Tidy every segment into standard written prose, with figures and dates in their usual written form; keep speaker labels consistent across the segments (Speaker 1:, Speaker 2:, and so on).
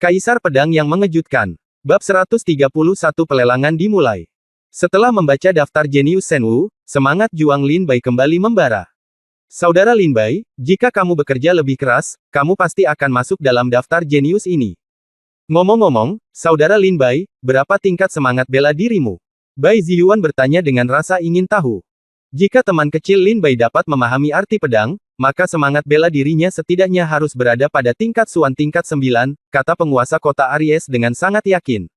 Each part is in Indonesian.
Speaker 1: Kaisar Pedang yang Mengejutkan. Bab 131 Pelelangan dimulai. Setelah membaca daftar jenius Shenwu, semangat juang Lin Bai kembali membara. Saudara Lin Bai, jika kamu bekerja lebih keras, kamu pasti akan masuk dalam daftar jenius ini. Ngomong-ngomong, Saudara Lin Bai, berapa tingkat semangat bela dirimu? Bai Ziyuan bertanya dengan rasa ingin tahu. Jika teman kecil Lin Bai dapat memahami arti pedang, maka semangat bela dirinya setidaknya harus berada pada tingkat Suan tingkat 9, kata penguasa kota Aries dengan sangat yakin.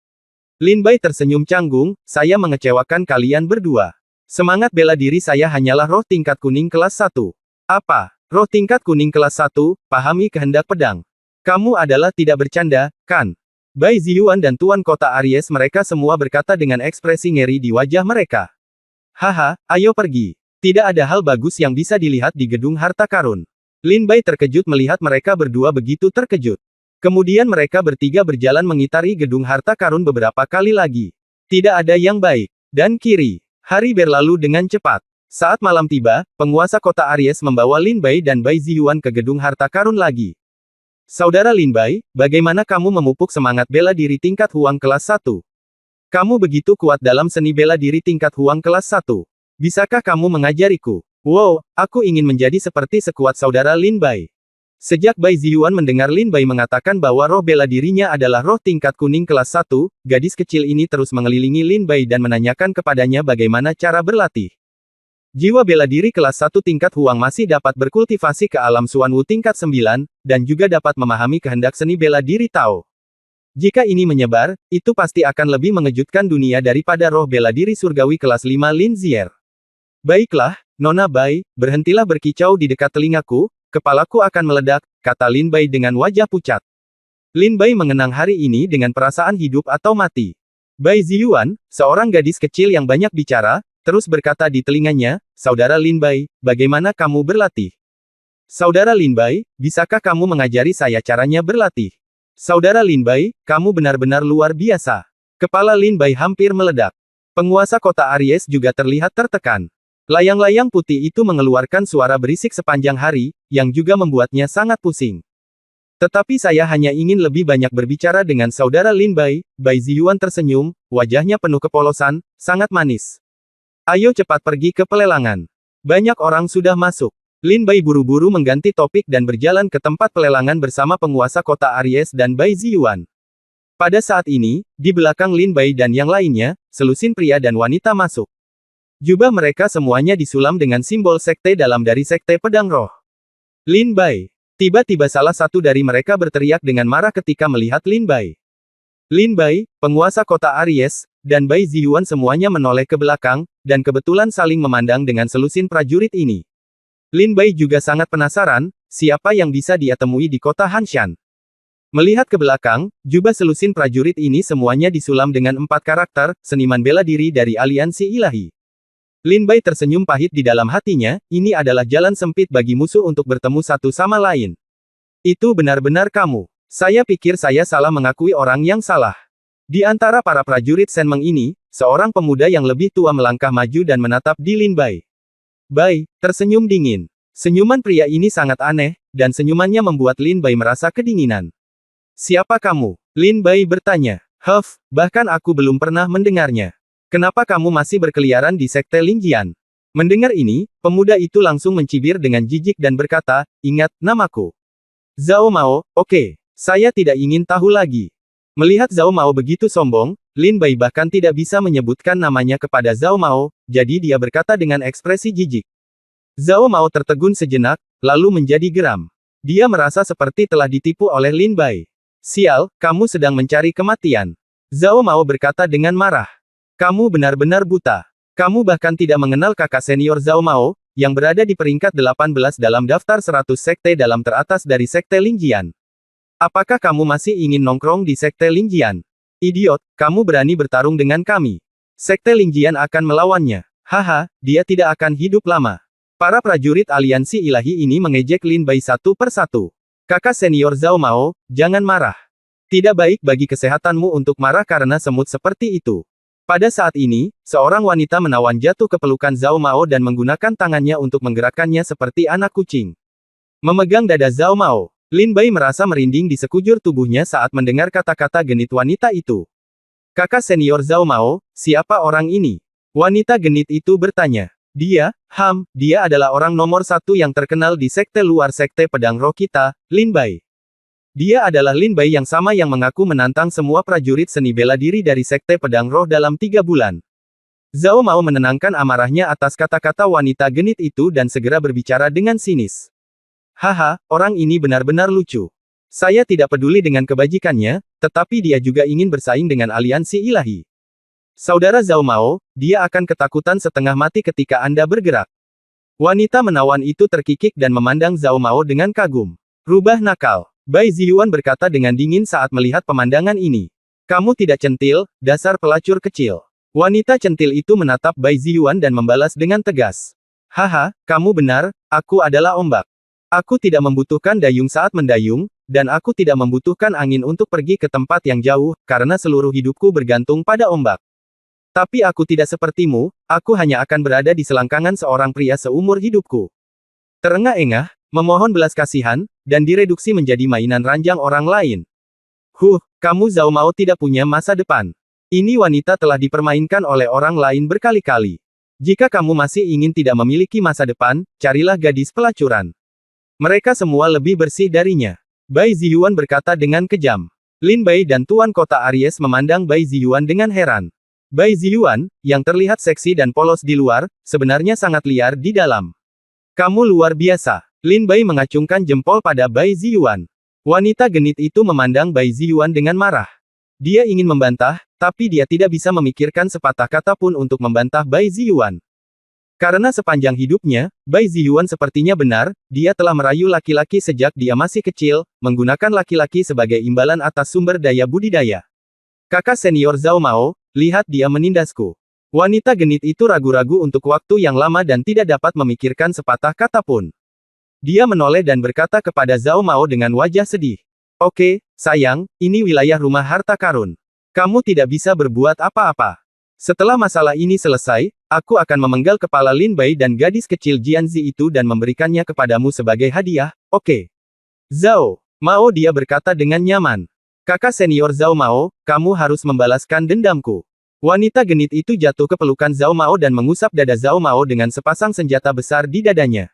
Speaker 1: Lin Bai tersenyum canggung, saya mengecewakan kalian berdua. Semangat bela diri saya hanyalah roh tingkat kuning kelas 1. Apa? Roh tingkat kuning kelas 1, pahami kehendak pedang. Kamu adalah tidak bercanda, kan? Bai Ziyuan dan Tuan Kota Aries mereka semua berkata dengan ekspresi ngeri di wajah mereka. Haha, ayo pergi. Tidak ada hal bagus yang bisa dilihat di gedung harta karun. Lin Bai terkejut melihat mereka berdua begitu terkejut. Kemudian mereka bertiga berjalan mengitari gedung harta karun beberapa kali lagi. Tidak ada yang baik. Dan kiri. Hari berlalu dengan cepat. Saat malam tiba, penguasa kota Aries membawa Lin Bai dan Bai Ziyuan ke gedung harta karun lagi. Saudara Lin Bai, bagaimana kamu memupuk semangat bela diri tingkat Huang kelas 1? Kamu begitu kuat dalam seni bela diri tingkat Huang kelas 1. Bisakah kamu mengajariku? Wow, aku ingin menjadi seperti sekuat saudara Lin Bai. Sejak Bai Ziyuan mendengar Lin Bai mengatakan bahwa roh bela dirinya adalah roh tingkat kuning kelas 1, gadis kecil ini terus mengelilingi Lin Bai dan menanyakan kepadanya bagaimana cara berlatih. Jiwa bela diri kelas 1 tingkat Huang masih dapat berkultivasi ke alam Suan Wu tingkat 9, dan juga dapat memahami kehendak seni bela diri Tao. Jika ini menyebar, itu pasti akan lebih mengejutkan dunia daripada roh bela diri surgawi kelas 5 Lin Zier. Baiklah, Nona Bai, berhentilah berkicau di dekat telingaku, kepalaku akan meledak, kata Lin Bai dengan wajah pucat. Lin Bai mengenang hari ini dengan perasaan hidup atau mati. Bai Ziyuan, seorang gadis kecil yang banyak bicara, terus berkata di telinganya, Saudara Lin Bai, bagaimana kamu berlatih? Saudara Lin Bai, bisakah kamu mengajari saya caranya berlatih? Saudara Lin Bai, kamu benar-benar luar biasa. Kepala Lin Bai hampir meledak. Penguasa kota Aries juga terlihat tertekan. Layang-layang putih itu mengeluarkan suara berisik sepanjang hari, yang juga membuatnya sangat pusing. Tetapi saya hanya ingin lebih banyak berbicara dengan saudara Lin Bai. Bai Ziyuan tersenyum, wajahnya penuh kepolosan, sangat manis. Ayo cepat pergi ke pelelangan. Banyak orang sudah masuk. Lin Bai buru-buru mengganti topik dan berjalan ke tempat pelelangan bersama penguasa kota Aries dan Bai Ziyuan. Pada saat ini, di belakang Lin Bai dan yang lainnya, selusin pria dan wanita masuk. Jubah mereka semuanya disulam dengan simbol sekte dalam dari sekte pedang roh. Lin Bai. Tiba-tiba salah satu dari mereka berteriak dengan marah ketika melihat Lin Bai. Lin Bai, penguasa kota Aries, dan Bai Ziyuan semuanya menoleh ke belakang, dan kebetulan saling memandang dengan selusin prajurit ini. Lin Bai juga sangat penasaran, siapa yang bisa dia temui di kota Hanshan. Melihat ke belakang, jubah selusin prajurit ini semuanya disulam dengan 4 karakter, seniman bela diri dari aliansi ilahi. Lin Bai tersenyum pahit di dalam hatinya, ini adalah jalan sempit bagi musuh untuk bertemu satu sama lain. Itu benar-benar kamu. Saya pikir saya salah mengakui orang yang salah. Di antara para prajurit Senmeng ini, seorang pemuda yang lebih tua melangkah maju dan menatap di Lin Bai. Bai, tersenyum dingin. Senyuman pria ini sangat aneh, dan senyumannya membuat Lin Bai merasa kedinginan. Siapa kamu? Lin Bai bertanya. Bahkan aku belum pernah mendengarnya. Kenapa kamu masih berkeliaran di sekte Lingjian? Mendengar ini, pemuda itu langsung mencibir dengan jijik dan berkata, ingat, namaku. Zhao Mao, oke. Saya tidak ingin tahu lagi. Melihat Zhao Mao begitu sombong, Lin Bai bahkan tidak bisa menyebutkan namanya kepada Zhao Mao, jadi dia berkata dengan ekspresi jijik. Zhao Mao tertegun sejenak, lalu menjadi geram. Dia merasa seperti telah ditipu oleh Lin Bai. Sial, kamu sedang mencari kematian. Zhao Mao berkata dengan marah. Kamu benar-benar buta. Kamu bahkan tidak mengenal kakak senior Zhao Mao, yang berada di peringkat 18 dalam daftar 100 sekte dalam teratas dari sekte Lingjian. Apakah kamu masih ingin nongkrong di sekte Lingjian? Idiot, kamu berani bertarung dengan kami. Sekte Lingjian akan melawannya. Haha, dia tidak akan hidup lama. Para prajurit aliansi ilahi ini mengejek Lin Bai satu persatu. Kakak senior Zhao Mao, jangan marah. Tidak baik bagi kesehatanmu untuk marah karena semut seperti itu. Pada saat ini, seorang wanita menawan jatuh ke pelukan Zhao Mao dan menggunakan tangannya untuk menggerakkannya seperti anak kucing. Memegang dada Zhao Mao. Lin Bai merasa merinding di sekujur tubuhnya saat mendengar kata-kata genit wanita itu. Kakak senior Zhao Mao, siapa orang ini? Wanita genit itu bertanya. Dia adalah orang nomor satu yang terkenal di sekte luar sekte pedang roh kita, Lin Bai. Dia adalah Lin Bai yang sama yang mengaku menantang semua prajurit seni bela diri dari sekte pedang roh dalam 3 bulan. Zhao Mao menenangkan amarahnya atas kata-kata wanita genit itu dan segera berbicara dengan sinis. Haha, orang ini benar-benar lucu. Saya tidak peduli dengan kebajikannya, tetapi dia juga ingin bersaing dengan aliansi ilahi. Saudara Zhao Mao, dia akan ketakutan setengah mati ketika Anda bergerak. Wanita menawan itu terkikik dan memandang Zhao Mao dengan kagum. Rubah nakal. Bai Ziyuan berkata dengan dingin saat melihat pemandangan ini. Kamu tidak centil, dasar pelacur kecil. Wanita centil itu menatap Bai Ziyuan dan membalas dengan tegas. Haha, kamu benar, aku adalah ombak. Aku tidak membutuhkan dayung saat mendayung, dan aku tidak membutuhkan angin untuk pergi ke tempat yang jauh, karena seluruh hidupku bergantung pada ombak. Tapi aku tidak sepertimu, aku hanya akan berada di selangkangan seorang pria seumur hidupku. Terengah-engah, memohon belas kasihan, dan direduksi menjadi mainan ranjang orang lain. Kamu Zhao Mao tidak punya masa depan. Ini wanita telah dipermainkan oleh orang lain berkali-kali. Jika kamu masih ingin tidak memiliki masa depan, carilah gadis pelacuran. Mereka semua lebih bersih darinya. Bai Ziyuan berkata dengan kejam. Lin Bai dan Tuan Kota Aries memandang Bai Ziyuan dengan heran. Bai Ziyuan, yang terlihat seksi dan polos di luar, sebenarnya sangat liar di dalam. Kamu luar biasa. Lin Bai mengacungkan jempol pada Bai Ziyuan. Wanita genit itu memandang Bai Ziyuan dengan marah. Dia ingin membantah, tapi dia tidak bisa memikirkan sepatah kata pun untuk membantah Bai Ziyuan. Karena sepanjang hidupnya, Bai Ziyuan sepertinya benar, dia telah merayu laki-laki sejak dia masih kecil, menggunakan laki-laki sebagai imbalan atas sumber daya budidaya. Kakak senior Zhao Mao, lihat dia menindasku. Wanita genit itu ragu-ragu untuk waktu yang lama dan tidak dapat memikirkan sepatah kata pun. Dia menoleh dan berkata kepada Zhao Mao dengan wajah sedih. Oke, sayang, ini wilayah rumah harta karun. Kamu tidak bisa berbuat apa-apa. Setelah masalah ini selesai, aku akan memenggal kepala Lin Bai dan gadis kecil Jianzi itu dan memberikannya kepadamu sebagai hadiah, oke? Zhao Mao, dia berkata dengan nyaman. Kakak senior Zhao Mao, kamu harus membalaskan dendamku. Wanita genit itu jatuh ke pelukan Zhao Mao dan mengusap dada Zhao Mao dengan sepasang senjata besar di dadanya.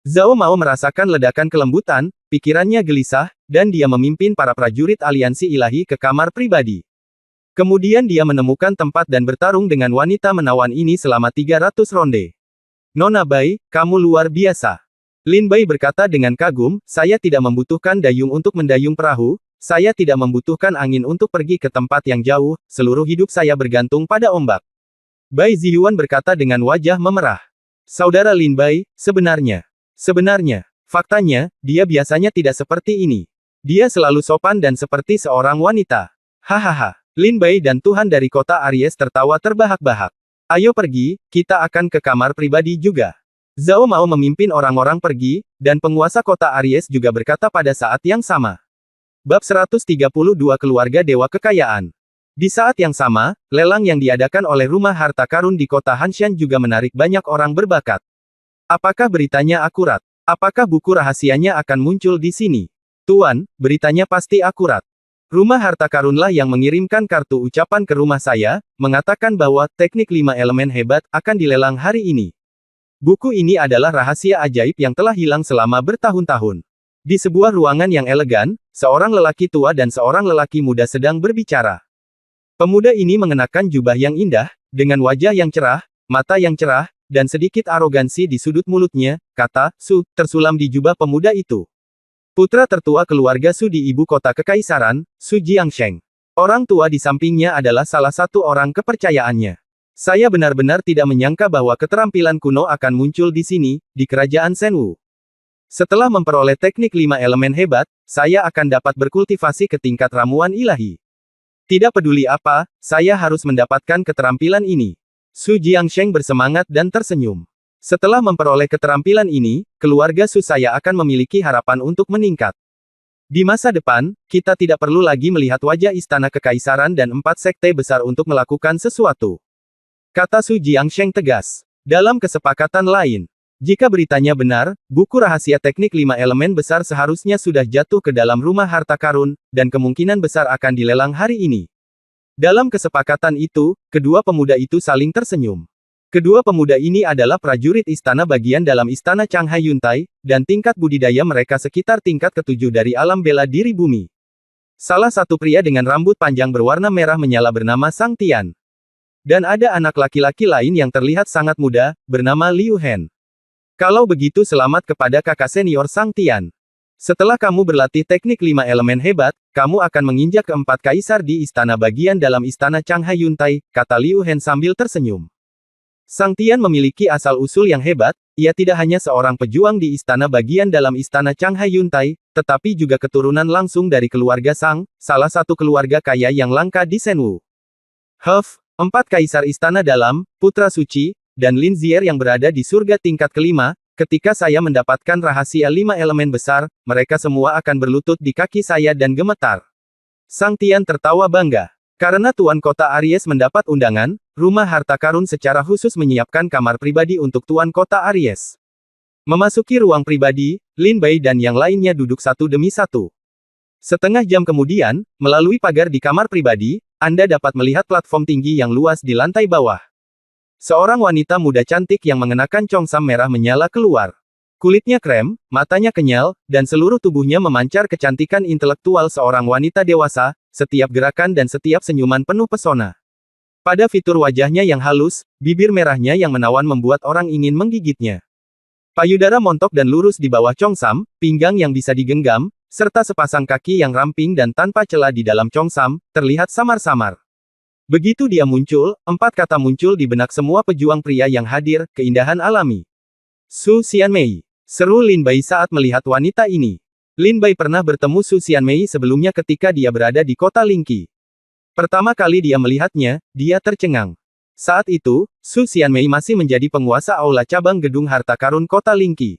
Speaker 1: Zhao Mao merasakan ledakan kelembutan, pikirannya gelisah, dan dia memimpin para prajurit aliansi ilahi ke kamar pribadi. Kemudian dia menemukan tempat dan bertarung dengan wanita menawan ini selama 300 ronde. Nona Bai, kamu luar biasa. Lin Bai berkata dengan kagum, saya tidak membutuhkan dayung untuk mendayung perahu, saya tidak membutuhkan angin untuk pergi ke tempat yang jauh, seluruh hidup saya bergantung pada ombak. Bai Ziyuan berkata dengan wajah memerah. Saudara Lin Bai, sebenarnya, faktanya, dia biasanya tidak seperti ini. Dia selalu sopan dan seperti seorang wanita. Hahaha. Lin Bai dan Tuhan dari kota Aries tertawa terbahak-bahak. Ayo pergi, kita akan ke kamar pribadi juga. Zhao Mao memimpin orang-orang pergi, dan penguasa kota Aries juga berkata pada saat yang sama. Bab 132 Keluarga Dewa Kekayaan. Di saat yang sama, lelang yang diadakan oleh Rumah Harta Karun di kota Hanshan juga menarik banyak orang berbakat. Apakah beritanya akurat? Apakah buku rahasianya akan muncul di sini? Tuan, beritanya pasti akurat. Rumah Harta Karunlah yang mengirimkan kartu ucapan ke rumah saya, mengatakan bahwa teknik 5 elemen hebat akan dilelang hari ini. Buku ini adalah rahasia ajaib yang telah hilang selama bertahun-tahun. Di sebuah ruangan yang elegan, seorang lelaki tua dan seorang lelaki muda sedang berbicara. Pemuda ini mengenakan jubah yang indah, dengan wajah yang cerah, mata yang cerah, dan sedikit arogansi di sudut mulutnya, kata Su, tersulam di jubah pemuda itu. Putra tertua keluarga Su di ibu kota kekaisaran, Su Jiangsheng. Orang tua di sampingnya adalah salah satu orang kepercayaannya. Saya benar-benar tidak menyangka bahwa keterampilan kuno akan muncul di sini, di kerajaan Shenwu. Setelah memperoleh teknik 5 elemen hebat, saya akan dapat berkultivasi ke tingkat ramuan ilahi. Tidak peduli apa, saya harus mendapatkan keterampilan ini. Su Jiangsheng bersemangat dan tersenyum. Setelah memperoleh keterampilan ini, keluarga Su saya akan memiliki harapan untuk meningkat. Di masa depan, kita tidak perlu lagi melihat wajah istana kekaisaran dan 4 sekte besar untuk melakukan sesuatu. Kata Su Jiangsheng tegas. Dalam kesepakatan lain, Jika beritanya benar, buku rahasia teknik 5 elemen besar seharusnya sudah jatuh ke dalam rumah harta karun, dan kemungkinan besar akan dilelang hari ini. Dalam kesepakatan itu, kedua pemuda itu saling tersenyum. Kedua pemuda ini adalah prajurit istana bagian dalam istana Changhai Yuntai, dan tingkat budidaya mereka sekitar tingkat ke-7 dari alam bela diri bumi. Salah satu pria dengan rambut panjang berwarna merah menyala bernama Sang Tian. Dan ada anak laki-laki lain yang terlihat sangat muda, bernama Liu Hen. Kalau begitu selamat kepada kakak senior Sang Tian. Setelah kamu berlatih teknik 5 elemen hebat, kamu akan menginjak keempat kaisar di istana bagian dalam istana Changhai Yuntai, kata Liu Hen sambil tersenyum. Sang Tian memiliki asal-usul yang hebat, ia tidak hanya seorang pejuang di istana bagian dalam istana Changhai Yuntai, tetapi juga keturunan langsung dari keluarga Sang, salah satu keluarga kaya yang langka di Shenwu. Empat kaisar istana dalam, putra suci, dan Lin Zier yang berada di surga tingkat kelima, ketika saya mendapatkan rahasia 5 elemen besar, mereka semua akan berlutut di kaki saya dan gemetar. Sang Tian tertawa bangga. Karena Tuan Kota Aries mendapat undangan, rumah harta karun secara khusus menyiapkan kamar pribadi untuk Tuan Kota Aries. Memasuki ruang pribadi, Lin Bai dan yang lainnya duduk satu demi satu. Setengah jam kemudian, melalui pagar di kamar pribadi, Anda dapat melihat platform tinggi yang luas di lantai bawah. Seorang wanita muda cantik yang mengenakan congsam merah menyala keluar. Kulitnya krem, matanya kenyal, dan seluruh tubuhnya memancar kecantikan intelektual seorang wanita dewasa, setiap gerakan dan setiap senyuman penuh pesona. Pada fitur wajahnya yang halus, bibir merahnya yang menawan membuat orang ingin menggigitnya. Payudara montok dan lurus di bawah congsam, pinggang yang bisa digenggam, serta sepasang kaki yang ramping dan tanpa celah di dalam congsam, terlihat samar-samar. Begitu dia muncul, 4 kata muncul di benak semua pejuang pria yang hadir, keindahan alami. Su Xianmei. Seru Lin Bai saat melihat wanita ini. Lin Bai pernah bertemu Su Xianmei sebelumnya ketika dia berada di kota Lingqi. Pertama kali dia melihatnya, dia tercengang. Saat itu, Su Xianmei masih menjadi penguasa aula cabang gedung harta karun kota Lingqi.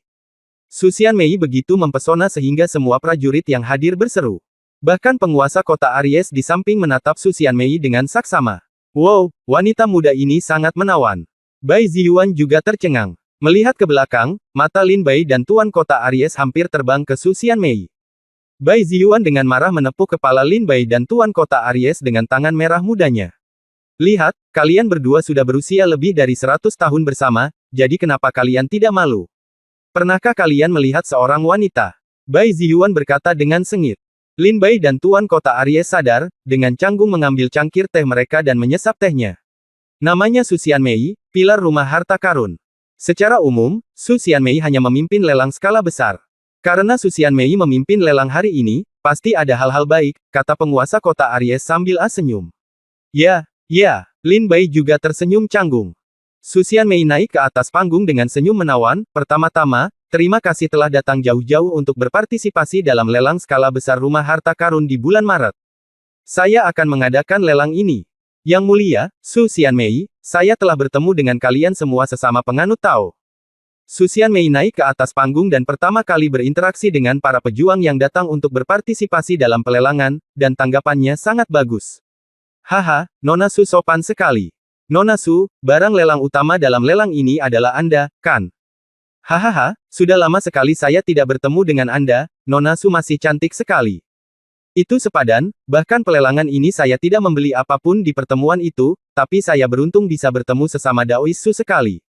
Speaker 1: Su Xianmei begitu mempesona sehingga semua prajurit yang hadir berseru. Bahkan penguasa kota Aries di samping menatap Su Xianmei dengan saksama. Wow, wanita muda ini sangat menawan. Bai Ziyuan juga tercengang. Melihat ke belakang, mata Lin Bai dan Tuan Kota Aries hampir terbang ke Su Xianmei. Bai Ziyuan dengan marah menepuk kepala Lin Bai dan Tuan Kota Aries dengan tangan merah mudanya. Lihat, kalian berdua sudah berusia lebih dari 100 tahun bersama, jadi kenapa kalian tidak malu? Pernahkah kalian melihat seorang wanita? Bai Ziyuan berkata dengan sengit. Lin Bai dan Tuan Kota Aries sadar, dengan canggung mengambil cangkir teh mereka dan menyesap tehnya. Namanya Su Xianmei, pilar rumah harta karun. Secara umum, Su Xianmei hanya memimpin lelang skala besar. Karena Su Xianmei memimpin lelang hari ini, pasti ada hal-hal baik, kata penguasa kota Aries sambil senyum. Ya, Lin Bai juga tersenyum canggung. Su Xianmei naik ke atas panggung dengan senyum menawan. Pertama-tama, terima kasih telah datang jauh-jauh untuk berpartisipasi dalam lelang skala besar rumah harta karun di bulan Maret. Saya akan mengadakan lelang ini. Yang mulia, Su Xianmei, saya telah bertemu dengan kalian semua sesama penganut Tao. Su Xianmei naik ke atas panggung dan pertama kali berinteraksi dengan para pejuang yang datang untuk berpartisipasi dalam pelelangan, dan tanggapannya sangat bagus. Haha, Nona Su sopan sekali. Nona Su, barang lelang utama dalam lelang ini adalah Anda, kan? Hahaha, sudah lama sekali saya tidak bertemu dengan Anda, Nona Su masih cantik sekali. Itu sepadan, bahkan pelelangan ini saya tidak membeli apapun di pertemuan itu, tapi saya beruntung bisa bertemu sesama Daois Su sekali.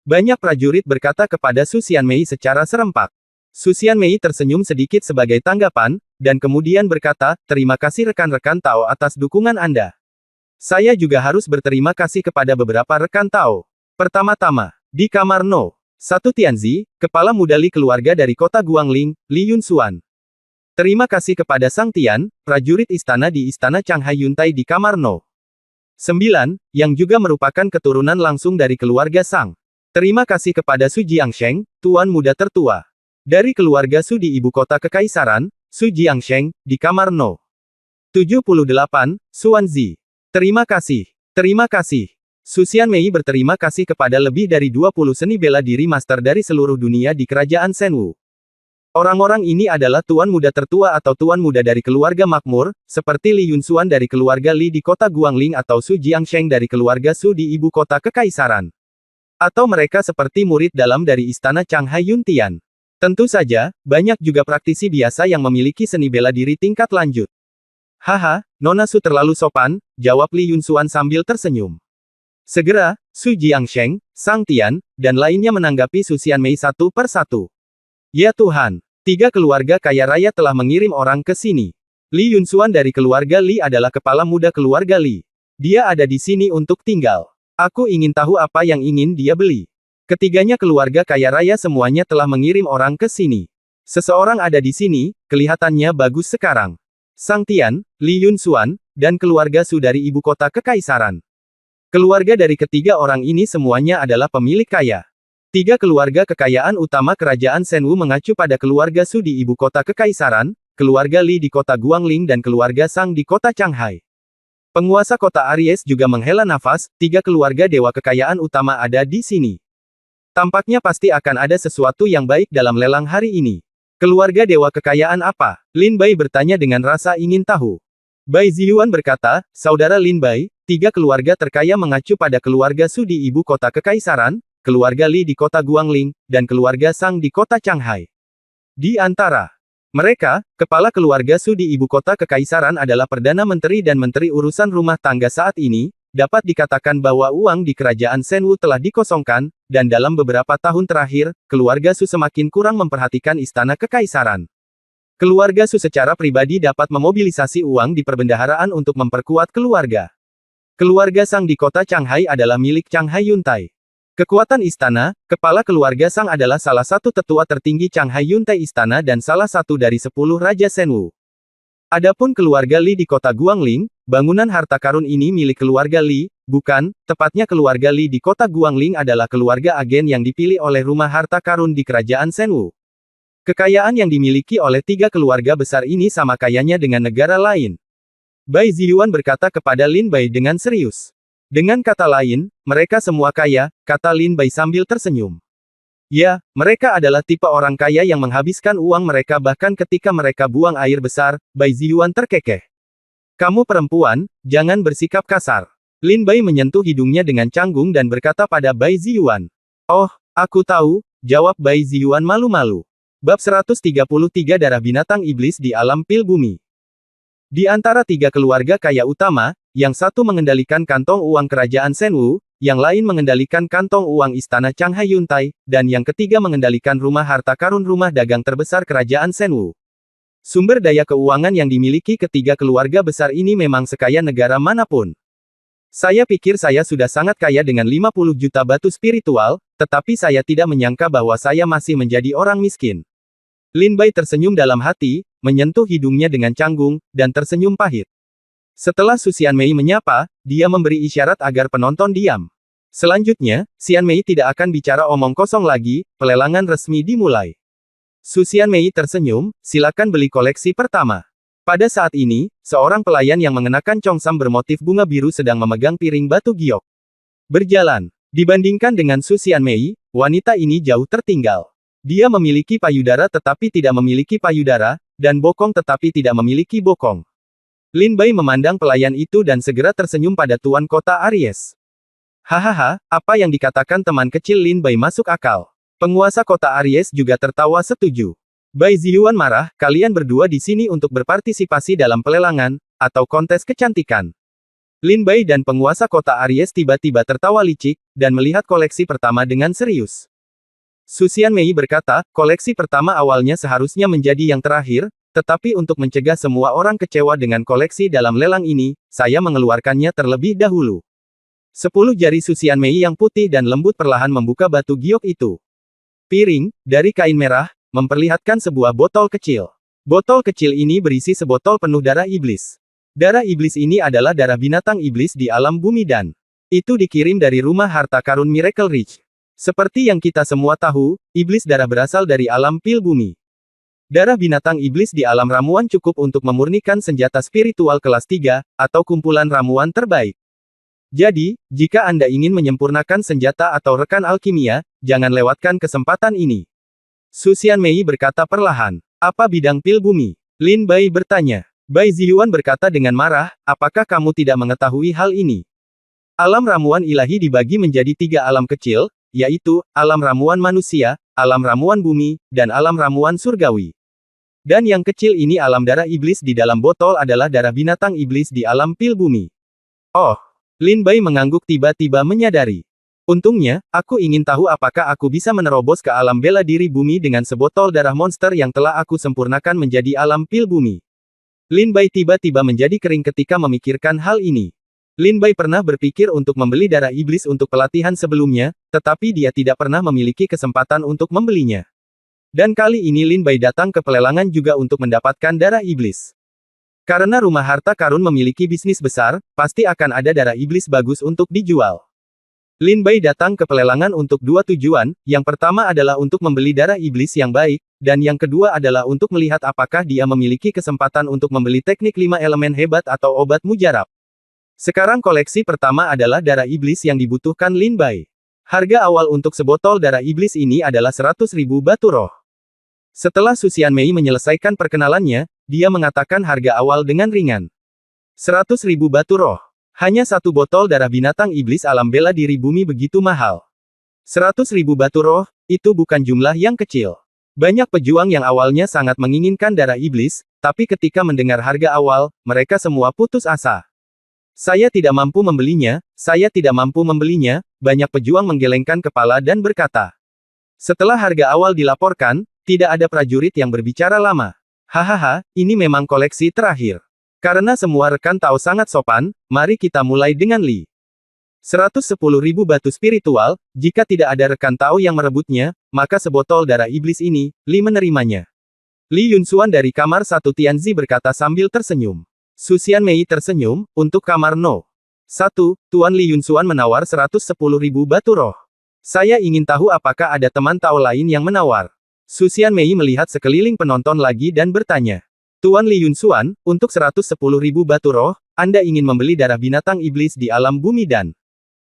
Speaker 1: Banyak prajurit berkata kepada Su Xianmei secara serempak. Su Xianmei tersenyum sedikit sebagai tanggapan, dan kemudian berkata, terima kasih rekan-rekan Tao atas dukungan Anda. Saya juga harus berterima kasih kepada beberapa rekan Tao. Pertama-tama, di kamar No. 1 Tianzi, kepala mudali keluarga dari kota Guangling, Li Yunxuan. Terima kasih kepada Sang Tian, prajurit istana di istana Changhai Yuntai di kamar No. 9, yang juga merupakan keturunan langsung dari keluarga Sang. Terima kasih kepada Su Jiangsheng, tuan muda tertua. Dari keluarga Su di ibu kota kekaisaran, Su Jiangsheng, di kamar No. 78, Xuanzi. Terima kasih. Terima kasih. Su Xianmei berterima kasih kepada lebih dari 20 seni bela diri master dari seluruh dunia di kerajaan Shenwu. Orang-orang ini adalah tuan muda tertua atau tuan muda dari keluarga makmur, seperti Li Yunxuan dari keluarga Li di kota Guangling atau Su Jiangsheng dari keluarga Su di ibu kota kekaisaran. Atau mereka seperti murid dalam dari istana Changhai Yuntian? Tentu saja, banyak juga praktisi biasa yang memiliki seni bela diri tingkat lanjut. Haha, Nona Su terlalu sopan, jawab Li Yunxuan sambil tersenyum. Segera, Su Jiangsheng, Sang Tian, dan lainnya menanggapi Su Xianmei satu per satu. Ya Tuhan, 3 keluarga kaya raya telah mengirim orang ke sini. Li Yunxuan dari keluarga Li adalah kepala muda keluarga Li. Dia ada di sini untuk tinggal. Aku ingin tahu apa yang ingin dia beli. Ketiganya keluarga kaya raya semuanya telah mengirim orang ke sini. Seseorang ada di sini, kelihatannya bagus sekarang. Sang Tian, Li Yunxuan, dan keluarga Su dari ibu kota kekaisaran. Keluarga dari ketiga orang ini semuanya adalah pemilik kaya. 3 keluarga kekayaan utama kerajaan Shenwu mengacu pada keluarga Su di ibu kota kekaisaran, keluarga Li di kota Guangling dan keluarga Sang di kota Changhai. Penguasa kota Aries juga menghela nafas, 3 keluarga dewa kekayaan utama ada di sini. Tampaknya pasti akan ada sesuatu yang baik dalam lelang hari ini. Keluarga dewa kekayaan apa? Lin Bai bertanya dengan rasa ingin tahu. Bai Ziyuan berkata, Saudara Lin Bai, 3 keluarga terkaya mengacu pada keluarga Su di ibu kota kekaisaran, keluarga Li di kota Guangling, dan keluarga Sang di kota Changhai. Di antara mereka, kepala keluarga Su di ibu kota kekaisaran adalah Perdana Menteri dan Menteri Urusan Rumah Tangga saat ini. Dapat dikatakan bahwa uang di kerajaan Shenwu telah dikosongkan, dan dalam beberapa tahun terakhir, keluarga Su semakin kurang memperhatikan istana kekaisaran. Keluarga Su secara pribadi dapat memobilisasi uang di perbendaharaan untuk memperkuat keluarga. Keluarga Sang di kota Changhai adalah milik Changhai Yuntai. Kekuatan istana, kepala keluarga Sang adalah salah satu tetua tertinggi Changhai Yuntai Istana dan salah satu dari 10 Raja Shenwu. Adapun keluarga Li di kota Guangling, bangunan harta karun ini milik keluarga Li, bukan, tepatnya keluarga Li di kota Guangling adalah keluarga agen yang dipilih oleh rumah harta karun di kerajaan Shenwu. Kekayaan yang dimiliki oleh 3 keluarga besar ini sama kayanya dengan negara lain. Bai Ziyuan berkata kepada Lin Bai dengan serius. Dengan kata lain, mereka semua kaya, kata Lin Bai sambil tersenyum. Ya, mereka adalah tipe orang kaya yang menghabiskan uang mereka bahkan ketika mereka buang air besar, Bai Ziyuan terkekeh. Kamu perempuan, jangan bersikap kasar. Lin Bai menyentuh hidungnya dengan canggung dan berkata pada Bai Ziyuan. Oh, aku tahu, jawab Bai Ziyuan malu-malu. Bab 133 Darah Binatang Iblis di Alam Pil Bumi. Di antara 3 keluarga kaya utama, yang satu mengendalikan kantong uang kerajaan Shenwu, yang lain mengendalikan kantong uang istana Changhai Yuntai, dan yang ketiga mengendalikan rumah harta karun rumah dagang terbesar kerajaan Shenwu. Sumber daya keuangan yang dimiliki ketiga keluarga besar ini memang sekaya negara manapun. Saya pikir saya sudah sangat kaya dengan 50 juta batu spiritual, tetapi saya tidak menyangka bahwa saya masih menjadi orang miskin. Lin Bai tersenyum dalam hati, menyentuh hidungnya dengan canggung, dan tersenyum pahit. Setelah Su Xianmei menyapa, dia memberi isyarat agar penonton diam. Selanjutnya, Xianmei tidak akan bicara omong kosong lagi, pelelangan resmi dimulai. Su Xianmei tersenyum, silakan beli koleksi pertama. Pada saat ini, seorang pelayan yang mengenakan congsam bermotif bunga biru sedang memegang piring batu giok. Berjalan. Dibandingkan dengan Su Xianmei, wanita ini jauh tertinggal. Dia memiliki payudara tetapi tidak memiliki payudara, dan bokong tetapi tidak memiliki bokong. Lin Bai memandang pelayan itu dan segera tersenyum pada tuan kota Aries. Hahaha, apa yang dikatakan teman kecil Lin Bai masuk akal. Penguasa kota Aries juga tertawa setuju. Bai Ziyuan marah, kalian berdua di sini untuk berpartisipasi dalam pelelangan, atau kontes kecantikan. Lin Bai dan penguasa kota Aries tiba-tiba tertawa licik, dan melihat koleksi pertama dengan serius. Su Xianmei berkata, koleksi pertama awalnya seharusnya menjadi yang terakhir, tetapi untuk mencegah semua orang kecewa dengan koleksi dalam lelang ini, saya mengeluarkannya terlebih dahulu. 10 jari Su Xianmei yang putih dan lembut perlahan membuka batu giok itu. Piring, dari kain merah, memperlihatkan sebuah botol kecil. Botol kecil ini berisi sebotol penuh darah iblis. Darah iblis ini adalah darah binatang iblis di alam bumi dan itu dikirim dari rumah harta karun Miracle Ridge. Seperti yang kita semua tahu, iblis darah berasal dari alam pil bumi. Darah binatang iblis di alam ramuan cukup untuk memurnikan senjata spiritual kelas 3, atau kumpulan ramuan terbaik. Jadi, jika Anda ingin menyempurnakan senjata atau rekan alkimia, jangan lewatkan kesempatan ini. Su Xianmei berkata perlahan. Apa bidang pil bumi? Lin Bai bertanya. Bai Ziyuan berkata dengan marah, apakah kamu tidak mengetahui hal ini? Alam ramuan ilahi dibagi menjadi 3 alam kecil, yaitu, alam ramuan manusia, alam ramuan bumi, dan alam ramuan surgawi. Dan yang kecil ini alam darah iblis di dalam botol adalah darah binatang iblis di alam pil bumi. Oh, Lin Bai mengangguk tiba-tiba menyadari. Untungnya, aku ingin tahu apakah aku bisa menerobos ke alam bela diri bumi dengan sebotol darah monster yang telah aku sempurnakan menjadi alam pil bumi. Lin Bai tiba-tiba menjadi kering ketika memikirkan hal ini. Lin Bai pernah berpikir untuk membeli darah iblis untuk pelatihan sebelumnya, tetapi dia tidak pernah memiliki kesempatan untuk membelinya. Dan kali ini Lin Bai datang ke pelelangan juga untuk mendapatkan darah iblis. Karena rumah harta karun memiliki bisnis besar, pasti akan ada darah iblis bagus untuk dijual. Lin Bai datang ke pelelangan untuk dua tujuan, yang pertama adalah untuk membeli darah iblis yang baik, dan yang kedua adalah untuk melihat apakah dia memiliki kesempatan untuk membeli teknik 5 elemen hebat atau obat mujarab. Sekarang koleksi pertama adalah darah iblis yang dibutuhkan Lin Bai. Harga awal untuk sebotol darah iblis ini adalah 100.000 batu roh. Setelah Su Xianmei menyelesaikan perkenalannya, dia mengatakan harga awal dengan ringan. 100.000 batu roh. Hanya satu botol darah binatang iblis alam bela diri bumi begitu mahal. 100.000 batu roh, itu bukan jumlah yang kecil. Banyak pejuang yang awalnya sangat menginginkan darah iblis, tapi ketika mendengar harga awal, mereka semua putus asa. Saya tidak mampu membelinya, saya tidak mampu membelinya, banyak pejuang menggelengkan kepala dan berkata. Setelah harga awal dilaporkan, tidak ada prajurit yang berbicara lama. Hahaha, ini memang koleksi terakhir. Karena semua rekan Tao sangat sopan, mari kita mulai dengan Li. 110.000 batu spiritual, jika tidak ada rekan Tao yang merebutnya, maka sebotol darah iblis ini, Li menerimanya. Li Yunxuan dari kamar 1 Tianzi berkata sambil tersenyum. Su Xianmei tersenyum, untuk kamar No. 1, Tuan Li Yunxuan menawar 110.000 batu roh. Saya ingin tahu apakah ada teman Tao lain yang menawar. Su Xianmei melihat sekeliling penonton lagi dan bertanya. Tuan Li Yunxuan, untuk 110.000 batu roh, Anda ingin membeli darah binatang iblis di alam bumi dan...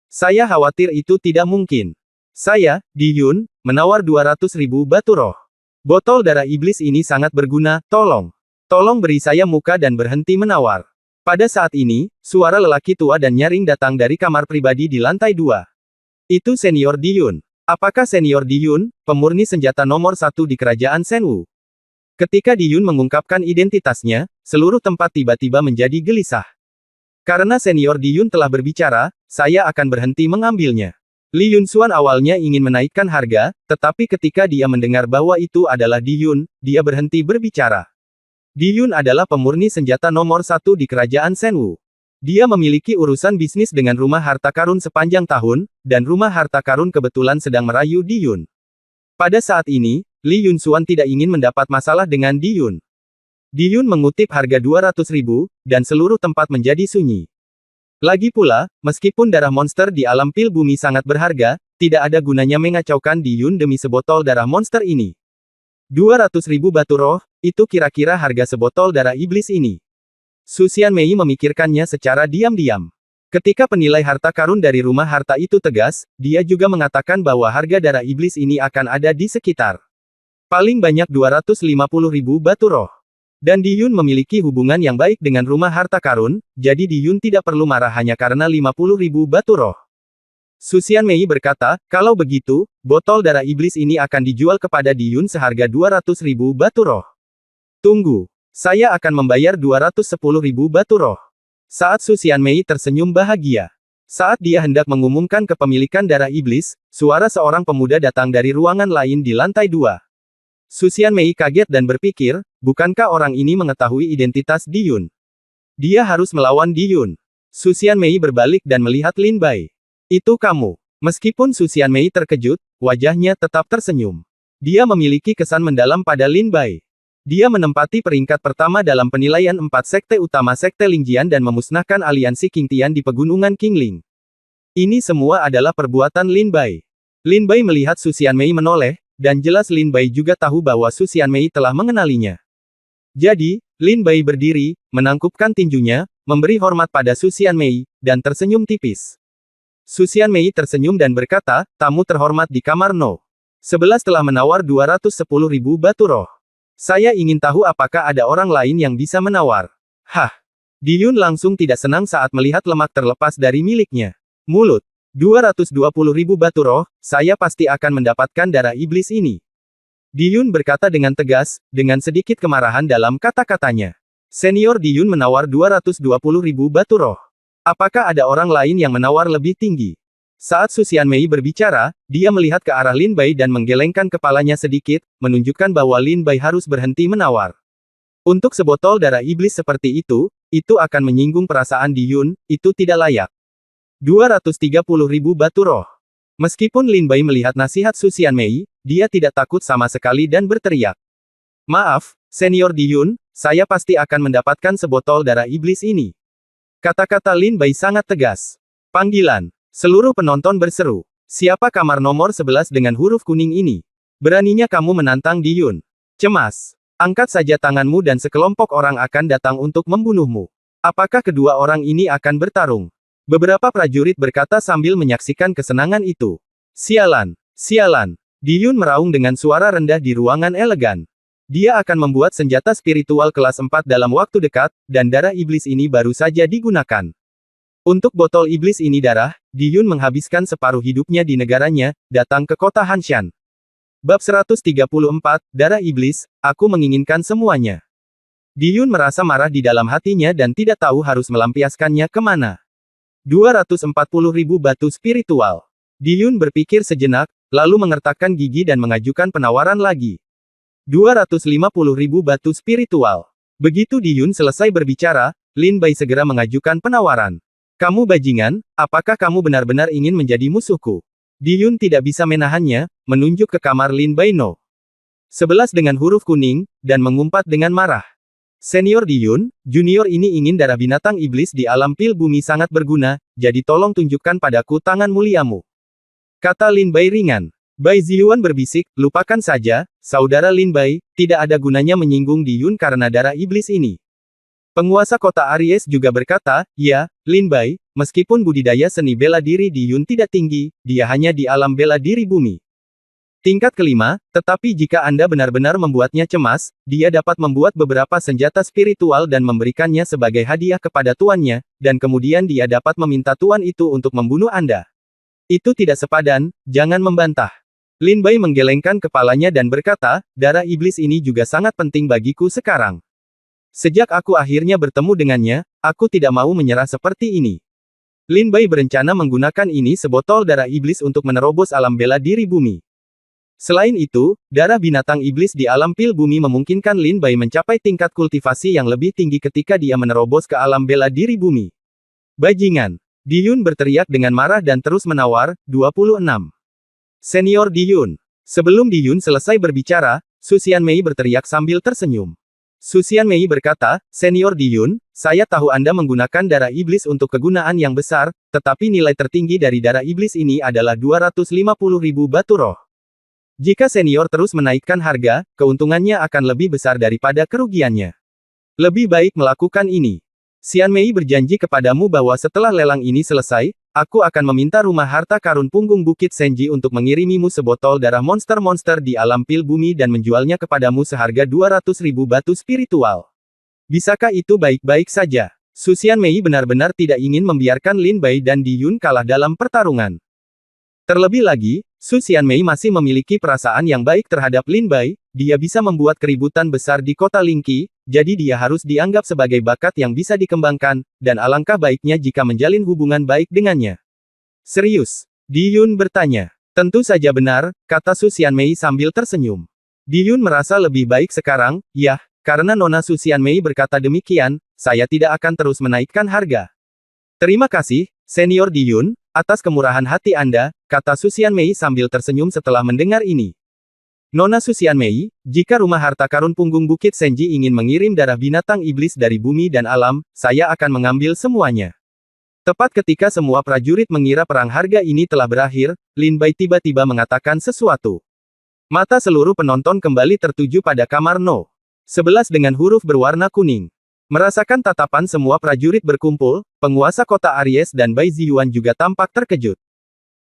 Speaker 1: Saya khawatir itu tidak mungkin. Saya, Di Yun, menawar 200.000 batu roh. Botol darah iblis ini sangat berguna, tolong. Tolong beri saya muka dan berhenti menawar. Pada saat ini, suara lelaki tua dan nyaring datang dari kamar pribadi di lantai 2. Itu Senior Di Yun. Apakah Senior Di Yun, pemurni senjata nomor 1 di kerajaan Shenwu? Ketika Di Yun mengungkapkan identitasnya, seluruh tempat tiba-tiba menjadi gelisah. Karena Senior Di Yun telah berbicara, saya akan berhenti mengambilnya. Li Yunxuan awalnya ingin menaikkan harga, tetapi ketika dia mendengar bahwa itu adalah Di Yun, dia berhenti berbicara. Di Yun adalah pemurni senjata nomor 1 di kerajaan Shenwu. Dia memiliki urusan bisnis dengan rumah harta karun sepanjang tahun, dan rumah harta karun kebetulan sedang merayu Di Yun. Pada saat ini, Li Yunxuan tidak ingin mendapat masalah dengan Di Yun. Di Yun mengutip harga 200.000, dan seluruh tempat menjadi sunyi. Lagi pula, meskipun darah monster di alam pil bumi sangat berharga, tidak ada gunanya mengacaukan Di Yun demi sebotol darah monster ini. 200.000 batu roh, itu kira-kira harga sebotol darah iblis ini. Su Xianmei memikirkannya secara diam-diam. Ketika penilai harta karun dari rumah harta itu tegas, dia juga mengatakan bahwa harga darah iblis ini akan ada di sekitar paling banyak 250.000 batu roh. Dan Di Yun memiliki hubungan yang baik dengan rumah harta karun, jadi Di Yun tidak perlu marah hanya karena 50.000 batu roh. Su Xianmei berkata, kalau begitu, botol darah iblis ini akan dijual kepada Di Yun seharga 200.000 batu roh. Tunggu. Saya akan membayar 210.000 batu roh. Saat Su Xianmei tersenyum bahagia. Saat dia hendak mengumumkan kepemilikan darah iblis, suara seorang pemuda datang dari ruangan lain di lantai 2. Su Xianmei kaget dan berpikir, bukankah orang ini mengetahui identitas Di Yun? Dia harus melawan Di Yun. Su Xianmei berbalik dan melihat Lin Bai. Itu kamu. Meskipun Su Xianmei terkejut, wajahnya tetap tersenyum. Dia memiliki kesan mendalam pada Lin Bai. Dia menempati peringkat pertama dalam penilaian 4 sekte utama sekte Lingjian dan memusnahkan aliansi Qingtian di pegunungan Qingling. Ini semua adalah perbuatan Lin Bai. Lin Bai melihat Su Xianmei menoleh, dan jelas Lin Bai juga tahu bahwa Su Xianmei telah mengenalinya. Jadi, Lin Bai berdiri, menangkupkan tinjunya, memberi hormat pada Su Xianmei, dan tersenyum tipis. Su Xianmei tersenyum dan berkata, tamu terhormat di kamar No. 11 telah menawar 210.000 batu roh. Saya ingin tahu apakah ada orang lain yang bisa menawar. Hah. Di Yun langsung tidak senang saat melihat lemak terlepas dari miliknya. Mulut. 220.000 batu roh, saya pasti akan mendapatkan darah iblis ini. Diyun berkata dengan tegas, dengan sedikit kemarahan dalam kata-katanya. Senior Diyun menawar 220.000 batu roh. Apakah ada orang lain yang menawar lebih tinggi? Saat Su Xianmei berbicara, dia melihat ke arah Lin Bai dan menggelengkan kepalanya sedikit, menunjukkan bahwa Lin Bai harus berhenti menawar. Untuk sebotol darah iblis seperti itu akan menyinggung perasaan Diyun, itu tidak layak. 230.000 batu roh. Meskipun Lin Bai melihat nasihat Su Xianmei, dia tidak takut sama sekali dan berteriak. Maaf, Senior Diyun, saya pasti akan mendapatkan sebotol darah iblis ini. Kata-kata Lin Bai sangat tegas. Panggilan. Seluruh penonton berseru. Siapa kamar nomor 11 dengan huruf kuning ini? Beraninya kamu menantang Diyun. Cemas. Angkat saja tanganmu dan sekelompok orang akan datang untuk membunuhmu. Apakah kedua orang ini akan bertarung? Beberapa prajurit berkata sambil menyaksikan kesenangan itu. Sialan, sialan. Diyun meraung dengan suara rendah di ruangan elegan. Dia akan membuat senjata spiritual kelas 4 dalam waktu dekat, dan darah iblis ini baru saja digunakan. Untuk botol iblis ini darah, Diyun menghabiskan separuh hidupnya di negaranya, datang ke kota Hanshan. Bab 134, Darah Iblis, aku menginginkan semuanya. Diyun merasa marah di dalam hatinya dan tidak tahu harus melampiaskannya kemana. 240.000 batu spiritual. Diyun berpikir sejenak, lalu mengertakkan gigi dan mengajukan penawaran lagi. 250.000 batu spiritual. Begitu Diyun selesai berbicara, Lin Bai segera mengajukan penawaran. Kamu bajingan, apakah kamu benar-benar ingin menjadi musuhku? Diyun tidak bisa menahannya, menunjuk ke kamar Lin Bai No. 11 dengan huruf kuning, dan mengumpat dengan marah. Senior Diyun, junior ini ingin darah binatang iblis di alam pil bumi sangat berguna, jadi tolong tunjukkan padaku tangan muliamu. Kata Lin Bai ringan. Bai Ziyuan berbisik, lupakan saja, saudara Lin Bai, tidak ada gunanya menyinggung Diyun karena darah iblis ini. Penguasa kota Aries juga berkata, ya, Lin Bai, meskipun budidaya seni bela diri Diyun tidak tinggi, dia hanya di alam bela diri bumi. Tingkat kelima, tetapi jika Anda benar-benar membuatnya cemas, dia dapat membuat beberapa senjata spiritual dan memberikannya sebagai hadiah kepada tuannya, dan kemudian dia dapat meminta tuan itu untuk membunuh Anda. Itu tidak sepadan, jangan membantah. Lin Bai menggelengkan kepalanya dan berkata, darah iblis ini juga sangat penting bagiku sekarang. Sejak aku akhirnya bertemu dengannya, aku tidak mau menyerah seperti ini. Lin Bai berencana menggunakan ini sebotol darah iblis untuk menerobos alam bela diri bumi. Selain itu, darah binatang iblis di alam pil bumi memungkinkan Lin Bai mencapai tingkat kultivasi yang lebih tinggi ketika dia menerobos ke alam bela diri bumi. Bajingan! Diyun berteriak dengan marah dan terus menawar, 26. Senior Diyun. Sebelum Diyun selesai berbicara, Su Xianmei berteriak sambil tersenyum. Su Xianmei berkata, Senior Diyun, saya tahu Anda menggunakan darah iblis untuk kegunaan yang besar, tetapi nilai tertinggi dari darah iblis ini adalah 250.000 batu roh. Jika senior terus menaikkan harga, keuntungannya akan lebih besar daripada kerugiannya. Lebih baik melakukan ini. Xianmei berjanji kepadamu bahwa setelah lelang ini selesai, aku akan meminta rumah harta karun punggung Bukit Senji untuk mengirimimu sebotol darah monster-monster di alam pil bumi dan menjualnya kepadamu seharga 200.000 batu spiritual. Bisakah itu baik-baik saja? Su Xianmei benar-benar tidak ingin membiarkan Lin Bai dan Diyun kalah dalam pertarungan. Terlebih lagi, Su Xianmei masih memiliki perasaan yang baik terhadap Lin Bai, dia bisa membuat keributan besar di kota Lingqi, jadi dia harus dianggap sebagai bakat yang bisa dikembangkan, dan alangkah baiknya jika menjalin hubungan baik dengannya. Serius? Diyun bertanya. Tentu saja benar, kata Su Xianmei sambil tersenyum. Diyun merasa lebih baik sekarang, yah, karena Nona Su Xianmei berkata demikian, saya tidak akan terus menaikkan harga. Terima kasih, Senior Diyun, atas kemurahan hati Anda, kata Su Xianmei sambil tersenyum setelah mendengar ini. Nona Su Xianmei, jika rumah harta karun punggung Bukit Senji ingin mengirim darah binatang iblis dari bumi dan alam, saya akan mengambil semuanya. Tepat ketika semua prajurit mengira perang harga ini telah berakhir, Lin Bai tiba-tiba mengatakan sesuatu. Mata seluruh penonton kembali tertuju pada kamar No. 11 dengan huruf berwarna kuning. Merasakan tatapan semua prajurit berkumpul, penguasa kota Aries dan Bai Ziyuan juga tampak terkejut.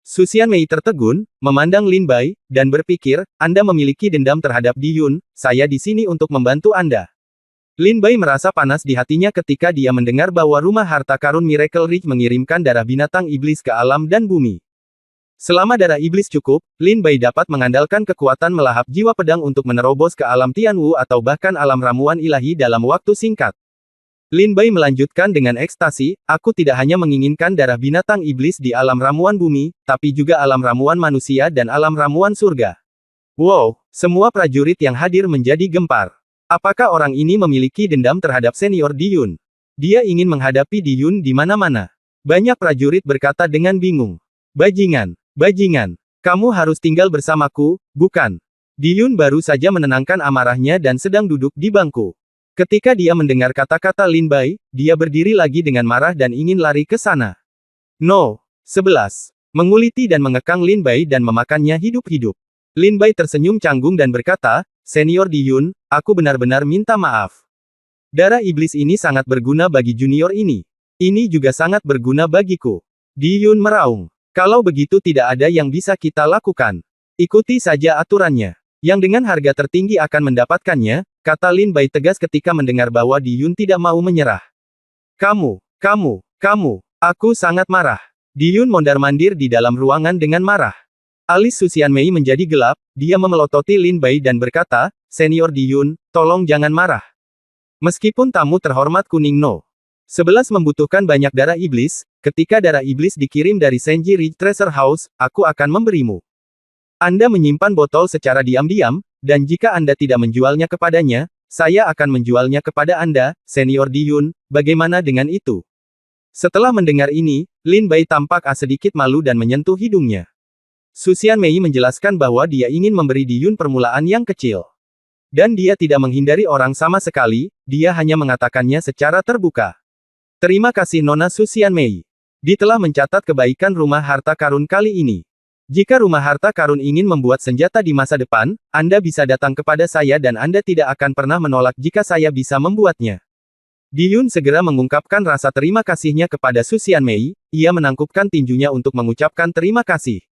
Speaker 1: Su Xianmei tertegun, memandang Lin Bai, dan berpikir, Anda memiliki dendam terhadap Diyun, saya di sini untuk membantu Anda. Lin Bai merasa panas di hatinya ketika dia mendengar bahwa rumah harta karun Miracle Ridge mengirimkan darah binatang iblis ke alam dan bumi. Selama darah iblis cukup, Lin Bai dapat mengandalkan kekuatan melahap jiwa pedang untuk menerobos ke alam Tianwu atau bahkan alam ramuan ilahi dalam waktu singkat. Lin Bai melanjutkan dengan ekstasi, aku tidak hanya menginginkan darah binatang iblis di alam ramuan bumi, tapi juga alam ramuan manusia dan alam ramuan surga. Wow, semua prajurit yang hadir menjadi gempar. Apakah orang ini memiliki dendam terhadap senior Diyun? Dia ingin menghadapi Diyun di mana-mana. Banyak prajurit berkata dengan bingung. Bajingan, bajingan, kamu harus tinggal bersamaku, bukan? Diyun baru saja menenangkan amarahnya dan sedang duduk di bangku. Ketika dia mendengar kata-kata Lin Bai, dia berdiri lagi dengan marah dan ingin lari ke sana. No. 11. Menguliti dan mengekang Lin Bai dan memakannya hidup-hidup. Lin Bai tersenyum canggung dan berkata, Senior Diyun, aku benar-benar minta maaf. Darah iblis ini sangat berguna bagi junior ini. Ini juga sangat berguna bagiku. Diyun meraung. Kalau begitu tidak ada yang bisa kita lakukan. Ikuti saja aturannya. Yang dengan harga tertinggi akan mendapatkannya, kata Lin Bai tegas ketika mendengar bahwa Diyun tidak mau menyerah. Kamu, aku sangat marah. Diyun mondar-mandir di dalam ruangan dengan marah. Alis Su Xianmei menjadi gelap, dia memelototi Lin Bai dan berkata, Senior Diyun, tolong jangan marah. Meskipun tamu terhormat kuning No. 11 membutuhkan banyak darah iblis, ketika darah iblis dikirim dari Senji Ridge Treasure House, aku akan memberimu. Anda menyimpan botol secara diam-diam, dan jika Anda tidak menjualnya kepadanya, saya akan menjualnya kepada Anda, Senior Diyun, bagaimana dengan itu? Setelah mendengar ini, Lin Bai tampak sedikit malu dan menyentuh hidungnya. Su Xianmei menjelaskan bahwa dia ingin memberi Diyun permulaan yang kecil. Dan dia tidak menghindari orang sama sekali, dia hanya mengatakannya secara terbuka. Terima kasih Nona Su Xianmei. Dia telah mencatat kebaikan rumah harta karun kali ini. Jika rumah harta karun ingin membuat senjata di masa depan, Anda bisa datang kepada saya dan Anda tidak akan pernah menolak jika saya bisa membuatnya. Diyun segera mengungkapkan rasa terima kasihnya kepada Su Xianmei, ia menangkupkan tinjunya untuk mengucapkan terima kasih.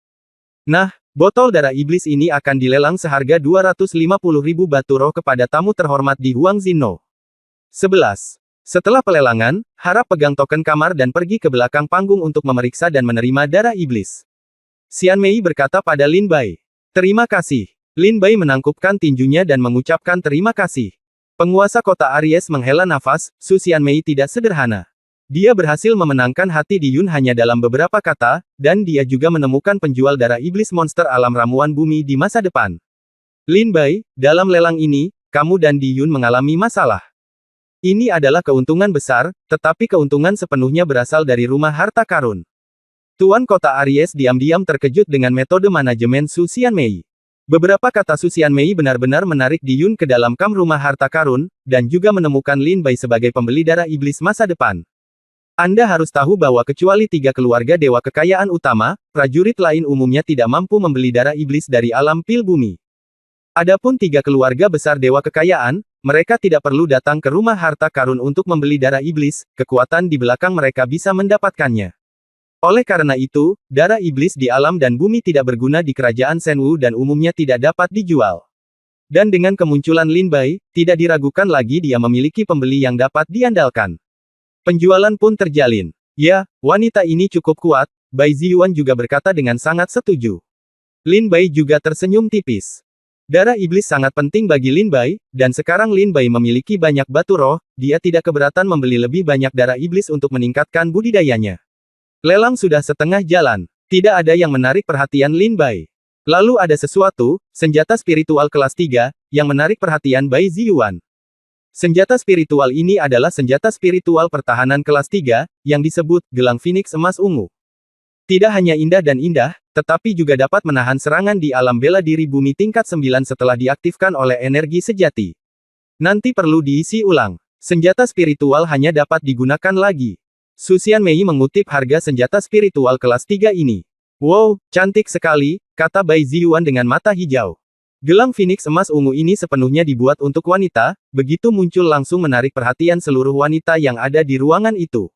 Speaker 1: Nah, botol darah iblis ini akan dilelang seharga 250.000 batu roh kepada tamu terhormat di Huangzin No. 11. Setelah pelelangan, harap pegang token kamar dan pergi ke belakang panggung untuk memeriksa dan menerima darah iblis. Xianmei berkata pada Lin Bai. Terima kasih. Lin Bai menangkupkan tinjunya dan mengucapkan terima kasih. Penguasa kota Aries menghela nafas, Su Xianmei tidak sederhana. Dia berhasil memenangkan hati Diyun hanya dalam beberapa kata, dan dia juga menemukan penjual darah iblis monster alam ramuan bumi di masa depan. Lin Bai, dalam lelang ini, kamu dan Diyun mengalami masalah. Ini adalah keuntungan besar, tetapi keuntungan sepenuhnya berasal dari rumah harta karun. Tuan kota Aries diam-diam terkejut dengan metode manajemen Su Xianmei. Beberapa kata Su Xianmei benar-benar menarik Diyun ke dalam kamp rumah harta karun, dan juga menemukan Lin Bai sebagai pembeli darah iblis masa depan. Anda harus tahu bahwa kecuali 3 keluarga dewa kekayaan utama, prajurit lain umumnya tidak mampu membeli darah iblis dari alam pil bumi. Adapun 3 keluarga besar dewa kekayaan, mereka tidak perlu datang ke rumah harta karun untuk membeli darah iblis, kekuatan di belakang mereka bisa mendapatkannya. Oleh karena itu, darah iblis di alam dan bumi tidak berguna di kerajaan Shenwu dan umumnya tidak dapat dijual. Dan dengan kemunculan Lin Bai, tidak diragukan lagi dia memiliki pembeli yang dapat diandalkan. Penjualan pun terjalin. Ya, wanita ini cukup kuat, Bai Ziyuan juga berkata dengan sangat setuju. Lin Bai juga tersenyum tipis. Darah iblis sangat penting bagi Lin Bai, dan sekarang Lin Bai memiliki banyak batu roh, dia tidak keberatan membeli lebih banyak darah iblis untuk meningkatkan budidayanya. Lelang sudah setengah jalan. Tidak ada yang menarik perhatian Lin Bai. Lalu ada sesuatu, senjata spiritual kelas 3, yang menarik perhatian Bai Ziyuan. Senjata spiritual ini adalah senjata spiritual pertahanan kelas 3, yang disebut Gelang Phoenix Emas Ungu. Tidak hanya indah dan indah, tetapi juga dapat menahan serangan di alam bela diri bumi tingkat 9 setelah diaktifkan oleh energi sejati. Nanti perlu diisi ulang. Senjata spiritual hanya dapat digunakan lagi. Su Xianmei mengutip harga senjata spiritual kelas 3 ini. Wow, cantik sekali, kata Bai Ziyuan dengan mata hijau. Gelang Phoenix Emas Ungu ini sepenuhnya dibuat untuk wanita, begitu muncul langsung menarik perhatian seluruh wanita yang ada di ruangan itu.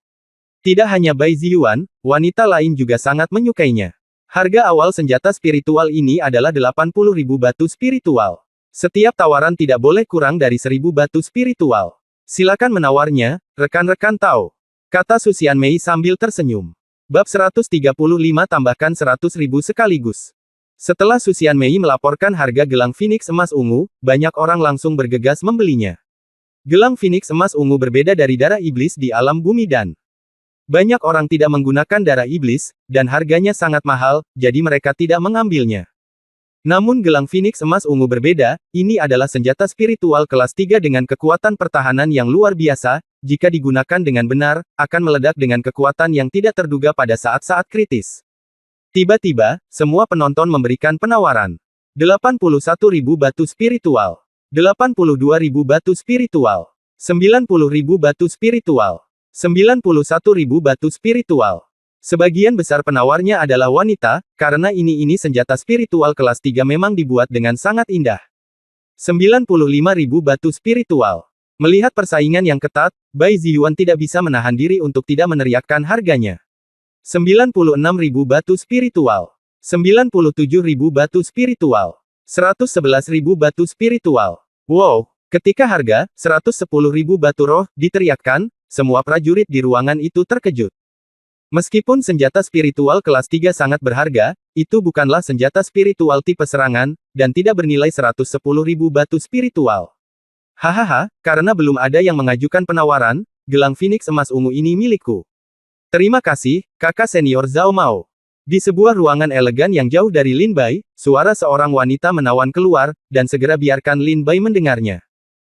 Speaker 1: Tidak hanya Bai Ziyuan, wanita lain juga sangat menyukainya. Harga awal senjata spiritual ini adalah 80.000 batu spiritual. Setiap tawaran tidak boleh kurang dari 1.000 batu spiritual. Silakan menawarnya, rekan-rekan Tao. Kata Su Xianmei sambil tersenyum. Bab 135 tambahkan 100.000 sekaligus. Setelah Su Xianmei melaporkan harga gelang Phoenix emas ungu, banyak orang langsung bergegas membelinya. Gelang Phoenix emas ungu berbeda dari darah iblis di alam bumi dan banyak orang tidak menggunakan darah iblis, dan harganya sangat mahal, jadi mereka tidak mengambilnya. Namun gelang Phoenix emas ungu berbeda, ini adalah senjata spiritual kelas 3 dengan kekuatan pertahanan yang luar biasa, jika digunakan dengan benar, akan meledak dengan kekuatan yang tidak terduga pada saat-saat kritis. Tiba-tiba, semua penonton memberikan penawaran. 81.000 batu spiritual. 82.000 batu spiritual. 90.000 batu spiritual. 91.000 batu spiritual. Sebagian besar penawarnya adalah wanita, karena ini senjata spiritual kelas 3 memang dibuat dengan sangat indah. 95.000 batu spiritual. Melihat persaingan yang ketat, Bai Ziyuan tidak bisa menahan diri untuk tidak meneriakkan harganya. 96.000 batu spiritual. 97.000 batu spiritual. 111.000 batu spiritual. Wow! Ketika harga 110.000 batu roh diteriakkan, semua prajurit di ruangan itu terkejut. Meskipun senjata spiritual kelas 3 sangat berharga, itu bukanlah senjata spiritual tipe serangan, dan tidak bernilai 110.000 batu spiritual. Hahaha, karena belum ada yang mengajukan penawaran, gelang Phoenix emas ungu ini milikku. Terima kasih, kakak senior Zhao Mao. Di sebuah ruangan elegan yang jauh dari Lin Bai, suara seorang wanita menawan keluar, dan segera biarkan Lin Bai mendengarnya.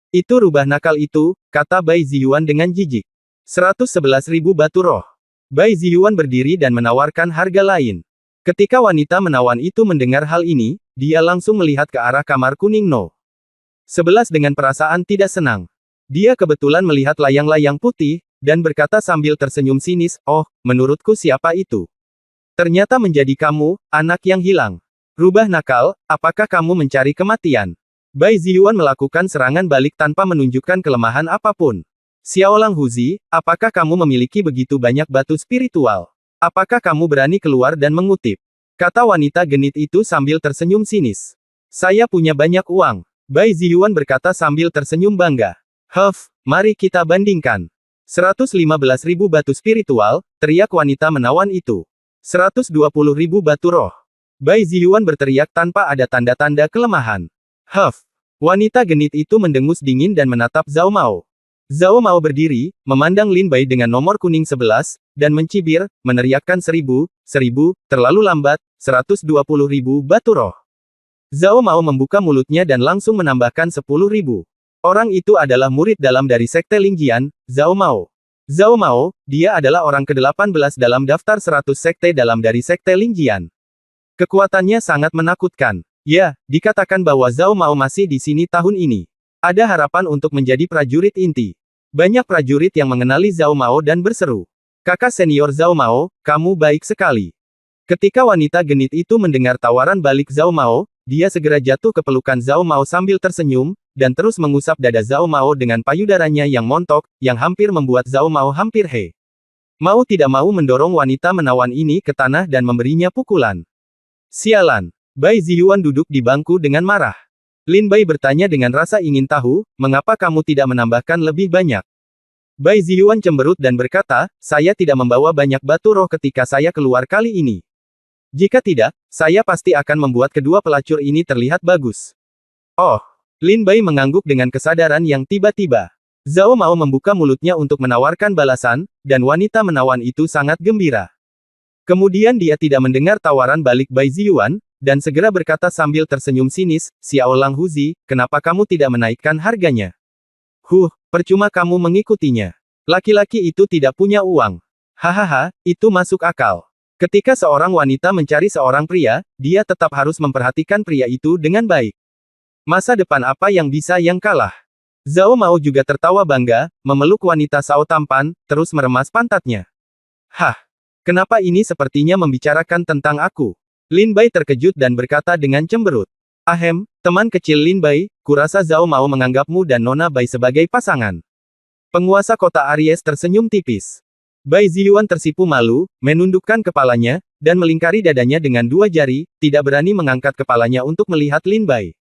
Speaker 1: Itu rubah nakal itu, kata Bai Ziyuan dengan jijik. 111.000 batu roh. Bai Ziyuan berdiri dan menawarkan harga lain. Ketika wanita menawan itu mendengar hal ini, dia langsung melihat ke arah kamar kuning No. 11 dengan perasaan tidak senang. Dia kebetulan melihat layang-layang putih, dan berkata sambil tersenyum sinis, "Oh, menurutku siapa itu? Ternyata menjadi kamu, anak yang hilang. Rubah nakal, apakah kamu mencari kematian?" Bai Ziyuan melakukan serangan balik tanpa menunjukkan kelemahan apapun. Xiaolang Huzi, apakah kamu memiliki begitu banyak batu spiritual? Apakah kamu berani keluar dan mengutip? Kata wanita genit itu sambil tersenyum sinis. Saya punya banyak uang. Bai Ziyuan berkata sambil tersenyum bangga. Mari kita bandingkan. 115.000 batu spiritual, teriak wanita menawan itu. 120.000 batu roh. Bai Ziyuan berteriak tanpa ada tanda-tanda kelemahan. Wanita genit itu mendengus dingin dan menatap Zhao Mao. Zhao Mao berdiri, memandang Lin Bai dengan nomor kuning 11, dan mencibir, meneriakkan 1000, terlalu lambat, 120.000 batu roh. Zhao Mao membuka mulutnya dan langsung menambahkan 10.000. Orang itu adalah murid dalam dari Sekte Lingjian, Zhao Mao. Zhao Mao, dia adalah orang ke-18 dalam daftar 100 sekte dalam dari Sekte Lingjian. Kekuatannya sangat menakutkan. Ya, dikatakan bahwa Zhao Mao masih di sini tahun ini. Ada harapan untuk menjadi prajurit inti. Banyak prajurit yang mengenali Zhao Mao dan berseru. Kakak senior Zhao Mao, kamu baik sekali. Ketika wanita genit itu mendengar tawaran balik Zhao Mao, dia segera jatuh ke pelukan Zhao Mao sambil tersenyum, dan terus mengusap dada Zhao Mao dengan payudaranya yang montok, yang hampir membuat Zhao Mao hampir Mau tidak mau mendorong wanita menawan ini ke tanah dan memberinya pukulan. Sialan. Bai Ziyuan duduk di bangku dengan marah. Lin Bai bertanya dengan rasa ingin tahu, mengapa kamu tidak menambahkan lebih banyak? Bai Ziyuan cemberut dan berkata, saya tidak membawa banyak batu roh ketika saya keluar kali ini. Jika tidak, saya pasti akan membuat kedua pelacur ini terlihat bagus. Oh, Lin Bai mengangguk dengan kesadaran yang tiba-tiba. Zhao Mao membuka mulutnya untuk menawarkan balasan, dan wanita menawan itu sangat gembira. Kemudian dia tidak mendengar tawaran balik Bai Ziyuan, dan segera berkata sambil tersenyum sinis, Xiaolang Huzi, kenapa kamu tidak menaikkan harganya? Percuma kamu mengikutinya. Laki-laki itu tidak punya uang. Hahaha, itu masuk akal. Ketika seorang wanita mencari seorang pria, dia tetap harus memperhatikan pria itu dengan baik. Masa depan apa yang bisa yang kalah? Zhao Mao juga tertawa bangga, memeluk wanita Sao tampan, terus meremas pantatnya. Kenapa ini sepertinya membicarakan tentang aku? Lin Bai terkejut dan berkata dengan cemberut. Teman kecil Lin Bai, kurasa Zhao Mao menganggapmu dan Nona Bai sebagai pasangan. Penguasa kota Aries tersenyum tipis. Bai Ziyuan tersipu malu, menundukkan kepalanya, dan melingkari dadanya dengan dua jari, tidak berani mengangkat kepalanya untuk melihat Lin Bai.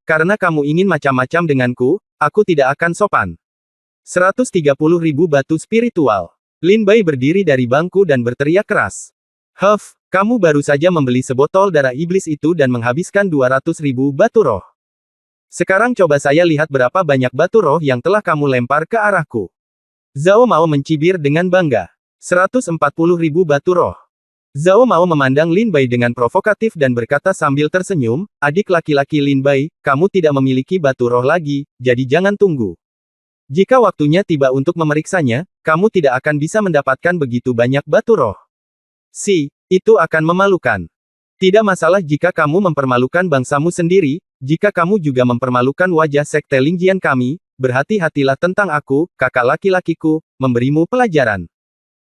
Speaker 1: Karena kamu ingin macam-macam denganku, aku tidak akan sopan. 130.000 batu spiritual. Lin Bai berdiri dari bangku dan berteriak keras. Huff, kamu baru saja membeli sebotol darah iblis itu dan menghabiskan 200.000 batu roh. Sekarang coba saya lihat berapa banyak batu roh yang telah kamu lempar ke arahku. Zhao Mao mencibir dengan bangga. 140.000 batu roh. Zhao Mao memandang Lin Bai dengan provokatif dan berkata sambil tersenyum, adik laki-laki Lin Bai, kamu tidak memiliki batu roh lagi, jadi jangan tunggu. Jika waktunya tiba untuk memeriksanya, kamu tidak akan bisa mendapatkan begitu banyak batu roh. Itu akan memalukan. Tidak masalah jika kamu mempermalukan bangsamu sendiri, jika kamu juga mempermalukan wajah sekte Lingjian kami, berhati-hatilah tentang aku, kakak laki-lakiku, memberimu pelajaran.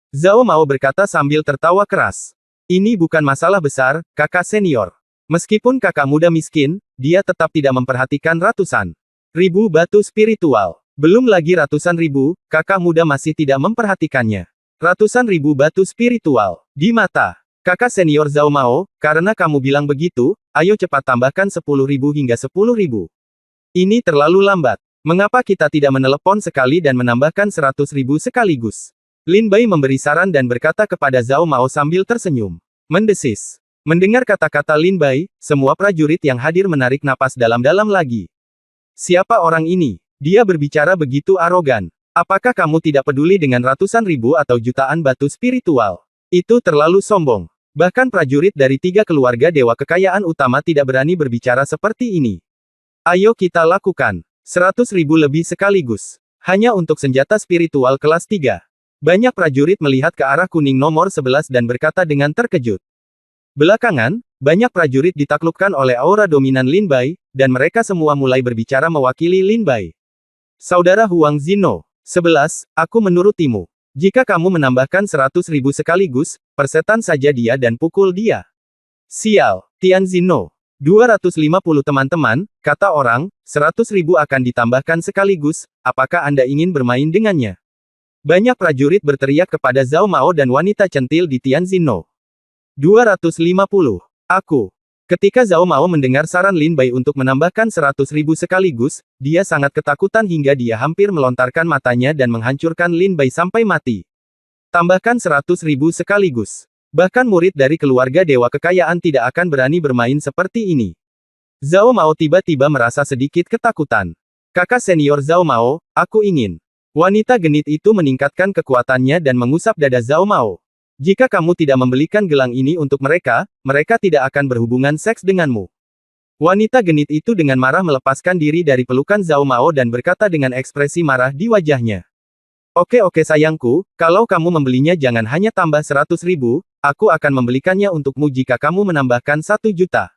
Speaker 1: Zhao Mao berkata sambil tertawa keras. Ini bukan masalah besar, kakak senior. Meskipun kakak muda miskin, dia tetap tidak memperhatikan ratusan ribu batu spiritual. Belum lagi ratusan ribu, kakak muda masih tidak memperhatikannya. Ratusan ribu batu spiritual. Di mata kakak senior Zhao Mao, karena kamu bilang begitu, ayo cepat tambahkan 10.000 hingga 10.000. Ini terlalu lambat. Mengapa kita tidak menelepon sekali dan menambahkan 100.000 sekaligus? Lin Bai memberi saran dan berkata kepada Zhao Mao sambil tersenyum. Mendesis. Mendengar kata-kata Lin Bai, semua prajurit yang hadir menarik napas dalam-dalam lagi. Siapa orang ini? Dia berbicara begitu arogan. Apakah kamu tidak peduli dengan ratusan ribu atau jutaan batu spiritual? Itu terlalu sombong. Bahkan prajurit dari 3 keluarga dewa kekayaan utama tidak berani berbicara seperti ini. Ayo kita lakukan. 100.000 lebih sekaligus. Hanya untuk senjata spiritual kelas 3. Banyak prajurit melihat ke arah kuning nomor 11 dan berkata dengan terkejut. Belakangan, banyak prajurit ditaklukkan oleh aura dominan Lin Bai, dan mereka semua mulai berbicara mewakili Lin Bai. Saudara Huang Zino, 11, aku menurutimu. Jika kamu menambahkan 100.000 sekaligus, persetan saja dia dan pukul dia. Sial, Tian Zino. 250 teman-teman, kata orang, 100.000 akan ditambahkan sekaligus, apakah Anda ingin bermain dengannya? Banyak prajurit berteriak kepada Zhao Mao dan wanita centil di Tian Zino. 250. Aku. Ketika Zhao Mao mendengar saran Lin Bai untuk menambahkan 100.000 sekaligus, dia sangat ketakutan hingga dia hampir melontarkan matanya dan menghancurkan Lin Bai sampai mati. Tambahkan 100.000 sekaligus. Bahkan murid dari keluarga dewa kekayaan tidak akan berani bermain seperti ini. Zhao Mao tiba-tiba merasa sedikit ketakutan. Kakak senior Zhao Mao, aku ingin. Wanita genit itu meningkatkan kekuatannya dan mengusap dada Zhao Mao. Jika kamu tidak membelikan gelang ini untuk mereka, mereka tidak akan berhubungan seks denganmu. Wanita genit itu dengan marah melepaskan diri dari pelukan Zhao Mao dan berkata dengan ekspresi marah di wajahnya. Oke sayangku, kalau kamu membelinya jangan hanya tambah 100.000, aku akan membelikannya untukmu jika kamu menambahkan 1 juta.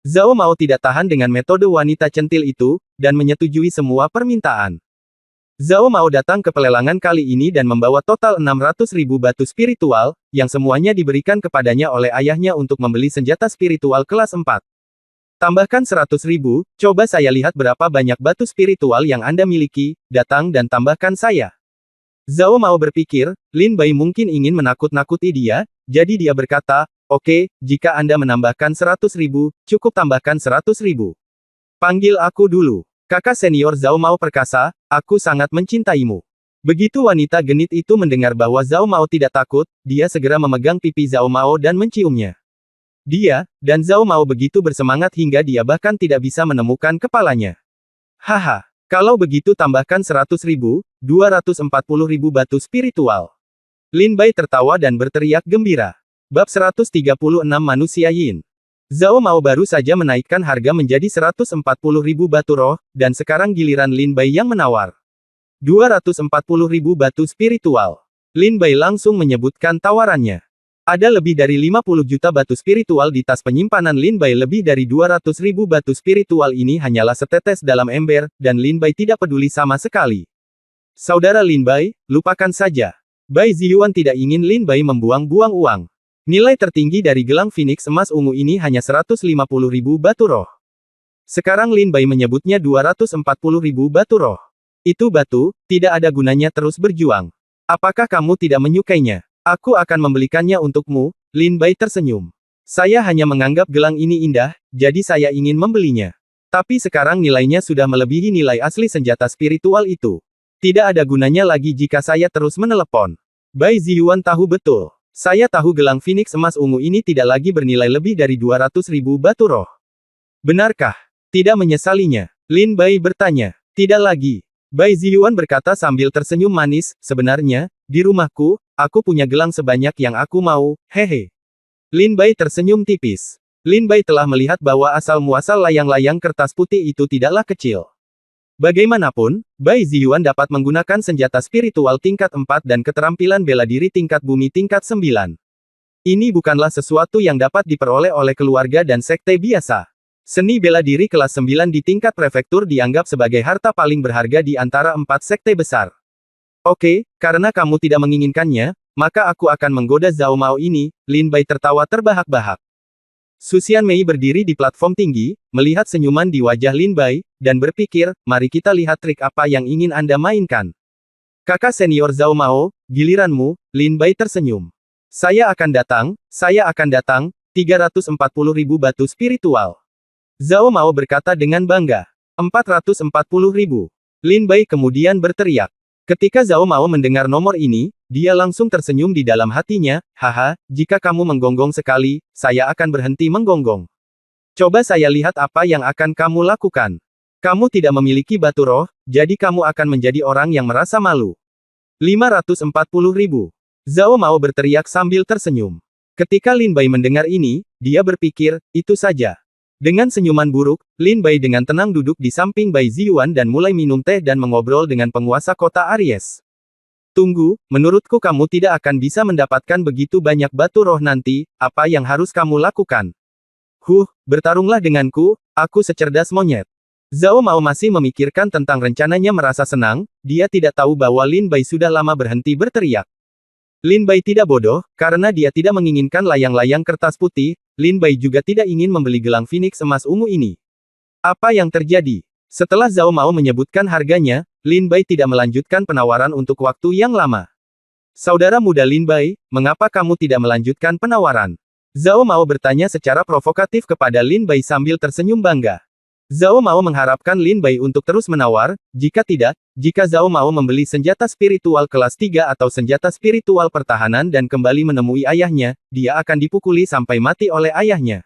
Speaker 1: Zhao Mao tidak tahan dengan metode wanita centil itu, dan menyetujui semua permintaan. Zhao Mao datang ke pelelangan kali ini dan membawa total 600.000 batu spiritual, yang semuanya diberikan kepadanya oleh ayahnya untuk membeli senjata spiritual kelas 4. Tambahkan 100.000, coba saya lihat berapa banyak batu spiritual yang Anda miliki, datang dan tambahkan saya. Zhao Mao berpikir, Lin Bai mungkin ingin menakut-nakuti dia, jadi dia berkata, oke, jika Anda menambahkan 100.000, cukup tambahkan 100.000. Panggil aku dulu. Kakak senior Zhao Mao perkasa, aku sangat mencintaimu. Begitu wanita genit itu mendengar bahwa Zhao Mao tidak takut, dia segera memegang pipi Zhao Mao dan menciumnya. Dia, dan Zhao Mao begitu bersemangat hingga dia bahkan tidak bisa menemukan kepalanya. Haha, kalau begitu tambahkan 100.000, 240.000 batu spiritual. Lin Bai tertawa dan berteriak gembira. Bab 136 Manusia Yin. Zhao Mao baru saja menaikkan harga menjadi 140.000 batu roh, dan sekarang giliran Lin Bai yang menawar. 240.000 batu spiritual. Lin Bai langsung menyebutkan tawarannya. Ada lebih dari 50 juta batu spiritual di tas penyimpanan Lin Bai. Lebih dari 200.000 batu spiritual ini hanyalah setetes dalam ember, dan Lin Bai tidak peduli sama sekali. Saudara Lin Bai, lupakan saja. Bai Ziyuan tidak ingin Lin Bai membuang-buang uang. Nilai tertinggi dari gelang Phoenix emas ungu ini hanya 150.000 batu roh. Sekarang Lin Bai menyebutnya 240.000 batu roh. Itu batu, tidak ada gunanya terus berjuang. Apakah kamu tidak menyukainya? Aku akan membelikannya untukmu, Lin Bai tersenyum. Saya hanya menganggap gelang ini indah, jadi saya ingin membelinya. Tapi sekarang nilainya sudah melebihi nilai asli senjata spiritual itu. Tidak ada gunanya lagi jika saya terus menelepon. Bai Ziyuan tahu betul. Saya tahu gelang Phoenix emas ungu ini tidak lagi bernilai lebih dari 200.000 batu roh. Benarkah? Tidak menyesalinya. Lin Bai bertanya. Tidak lagi. Bai Ziyuan berkata sambil tersenyum manis, sebenarnya, di rumahku, aku punya gelang sebanyak yang aku mau, hehe. Lin Bai tersenyum tipis. Lin Bai telah melihat bahwa asal-muasal layang-layang kertas putih itu tidaklah kecil. Bagaimanapun, Bai Ziyuan dapat menggunakan senjata spiritual tingkat 4 dan keterampilan bela diri tingkat bumi tingkat 9. Ini bukanlah sesuatu yang dapat diperoleh oleh keluarga dan sekte biasa. Seni bela diri kelas 9 di tingkat prefektur dianggap sebagai harta paling berharga di antara 4 sekte besar. Oke, karena kamu tidak menginginkannya, maka aku akan menggoda Zhao Mao ini, Lin Bai tertawa terbahak-bahak. Su Xianmei berdiri di platform tinggi, melihat senyuman di wajah Lin Bai, dan berpikir, mari kita lihat trik apa yang ingin Anda mainkan. Kakak senior Zhao Mao, giliranmu, Lin Bai tersenyum. Saya akan datang, 340.000 batu spiritual. Zhao Mao berkata dengan bangga. 440.000. Lin Bai kemudian berteriak. Ketika Zhao Mao mendengar nomor ini, dia langsung tersenyum di dalam hatinya, haha, jika kamu menggonggong sekali, saya akan berhenti menggonggong. Coba saya lihat apa yang akan kamu lakukan. Kamu tidak memiliki batu roh, jadi kamu akan menjadi orang yang merasa malu. 540.000. Zhao Mao berteriak sambil tersenyum. Ketika Lin Bai mendengar ini, dia berpikir, itu saja. Dengan senyuman buruk, Lin Bai dengan tenang duduk di samping Bai Ziyuan dan mulai minum teh dan mengobrol dengan penguasa kota Aries. Tunggu, menurutku kamu tidak akan bisa mendapatkan begitu banyak batu roh nanti, apa yang harus kamu lakukan? Bertarunglah denganku, aku secerdas monyet. Zhao Mao masih memikirkan tentang rencananya merasa senang, dia tidak tahu bahwa Lin Bai sudah lama berhenti berteriak. Lin Bai tidak bodoh, karena dia tidak menginginkan layang-layang kertas putih, Lin Bai juga tidak ingin membeli gelang Phoenix emas ungu ini. Apa yang terjadi? Setelah Zhao Mao menyebutkan harganya, Lin Bai tidak melanjutkan penawaran untuk waktu yang lama. Saudara muda Lin Bai, mengapa kamu tidak melanjutkan penawaran? Zhao Mao bertanya secara provokatif kepada Lin Bai sambil tersenyum bangga. Zhao Mao mengharapkan Lin Bai untuk terus menawar, jika tidak, jika Zhao Mao membeli senjata spiritual kelas 3 atau senjata spiritual pertahanan dan kembali menemui ayahnya, dia akan dipukuli sampai mati oleh ayahnya.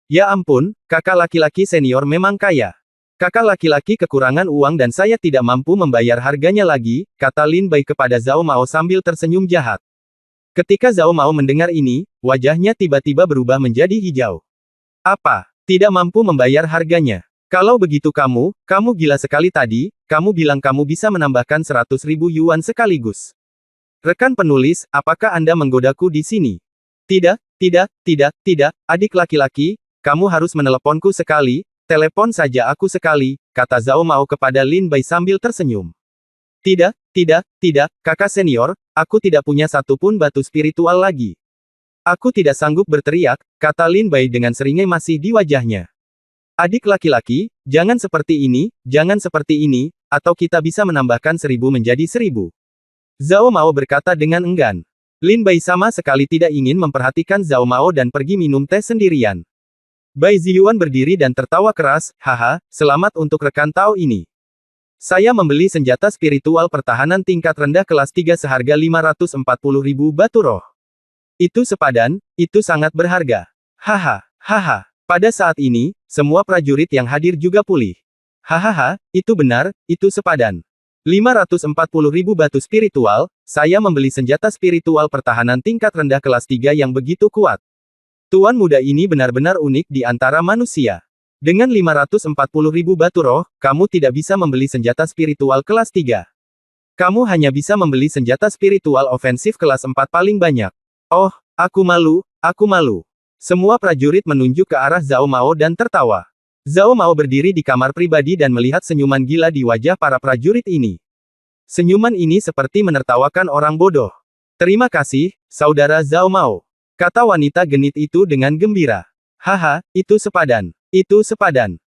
Speaker 1: Ya ampun, kakak laki-laki senior memang kaya. Kakak laki-laki kekurangan uang dan saya tidak mampu membayar harganya lagi, kata Lin Bai kepada Zhao Mao sambil tersenyum jahat. Ketika Zhao Mao mendengar ini, wajahnya tiba-tiba berubah menjadi hijau. Apa? Tidak mampu membayar harganya? Kalau begitu kamu gila sekali tadi, kamu bilang kamu bisa menambahkan 100.000 yuan sekaligus. Rekan penulis, apakah Anda menggodaku di sini? Tidak, adik laki-laki, kamu harus meneleponku sekali, telepon saja aku sekali, kata Zhao Mao kepada Lin Bai sambil tersenyum. Tidak, kakak senior, aku tidak punya satupun batu spiritual lagi. Aku tidak sanggup berteriak, kata Lin Bai dengan seringai masih di wajahnya. Adik laki-laki, jangan seperti ini, atau kita bisa menambahkan 1.000 menjadi 1.000. Zhao Mao berkata dengan enggan. Lin Bai sama sekali tidak ingin memperhatikan Zhao Mao dan pergi minum teh sendirian. Bai Ziyuan berdiri dan tertawa keras, haha, selamat untuk rekan Tao ini. Saya membeli senjata spiritual pertahanan tingkat rendah kelas 3 seharga 540.000 batu roh. Itu sepadan, itu sangat berharga. Haha. Pada saat ini, semua prajurit yang hadir juga pulih. Hahaha, itu benar, itu sepadan. 540.000 batu spiritual, saya membeli senjata spiritual pertahanan tingkat rendah kelas 3 yang begitu kuat. Tuan muda ini benar-benar unik di antara manusia. Dengan 540.000 batu roh, kamu tidak bisa membeli senjata spiritual kelas 3. Kamu hanya bisa membeli senjata spiritual ofensif kelas 4 paling banyak. Oh, aku malu. Semua prajurit menunjuk ke arah Zhao Mao dan tertawa. Zhao Mao berdiri di kamar pribadi dan melihat senyuman gila di wajah para prajurit ini. Senyuman ini seperti menertawakan orang bodoh. Terima kasih, saudara Zhao Mao, kata wanita genit itu dengan gembira. Haha, itu sepadan.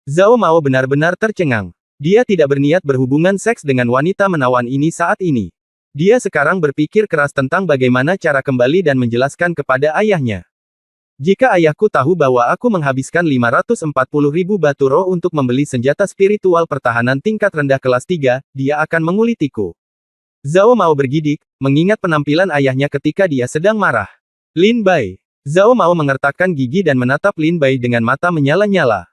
Speaker 1: Zhao Mao benar-benar tercengang. Dia tidak berniat berhubungan seks dengan wanita menawan ini saat ini. Dia sekarang berpikir keras tentang bagaimana cara kembali dan menjelaskan kepada ayahnya. Jika ayahku tahu bahwa aku menghabiskan 540.000 batu roh untuk membeli senjata spiritual pertahanan tingkat rendah kelas 3, dia akan mengulitiku. Zhao Mao bergidik, mengingat penampilan ayahnya ketika dia sedang marah. Lin Bai. Zhao Mao mengertakkan gigi dan menatap Lin Bai dengan mata menyala-nyala.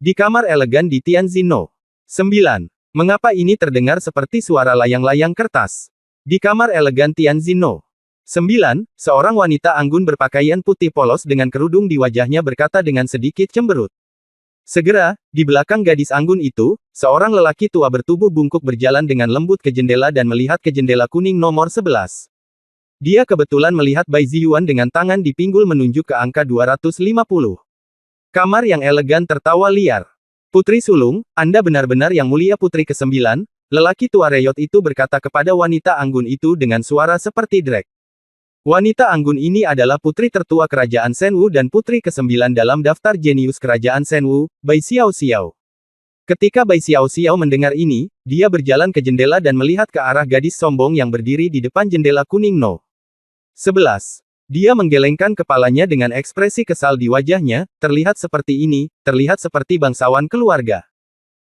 Speaker 1: Di kamar elegan di Tianjin-no. 9. Mengapa ini terdengar seperti suara layang-layang kertas? Di kamar elegan Tianjin-no. 9. Seorang wanita anggun berpakaian putih polos dengan kerudung di wajahnya berkata dengan sedikit cemberut. Segera, di belakang gadis anggun itu, seorang lelaki tua bertubuh bungkuk berjalan dengan lembut ke jendela dan melihat ke jendela kuning nomor 11. Dia kebetulan melihat Bai Ziyuan dengan tangan di pinggul menunjuk ke angka 250. Kamar yang elegan tertawa liar. Putri sulung, Anda benar-benar yang mulia putri ke-9, lelaki tua reyot itu berkata kepada wanita anggun itu dengan suara seperti drek. Wanita anggun ini adalah putri tertua kerajaan Shenwu dan putri ke-9 dalam daftar jenius kerajaan Shenwu, Bai Xiao Xiao. Ketika Bai Xiao Xiao mendengar ini, dia berjalan ke jendela dan melihat ke arah gadis sombong yang berdiri di depan jendela kuning No. 11. Dia menggelengkan kepalanya dengan ekspresi kesal di wajahnya, terlihat seperti ini, terlihat seperti bangsawan keluarga.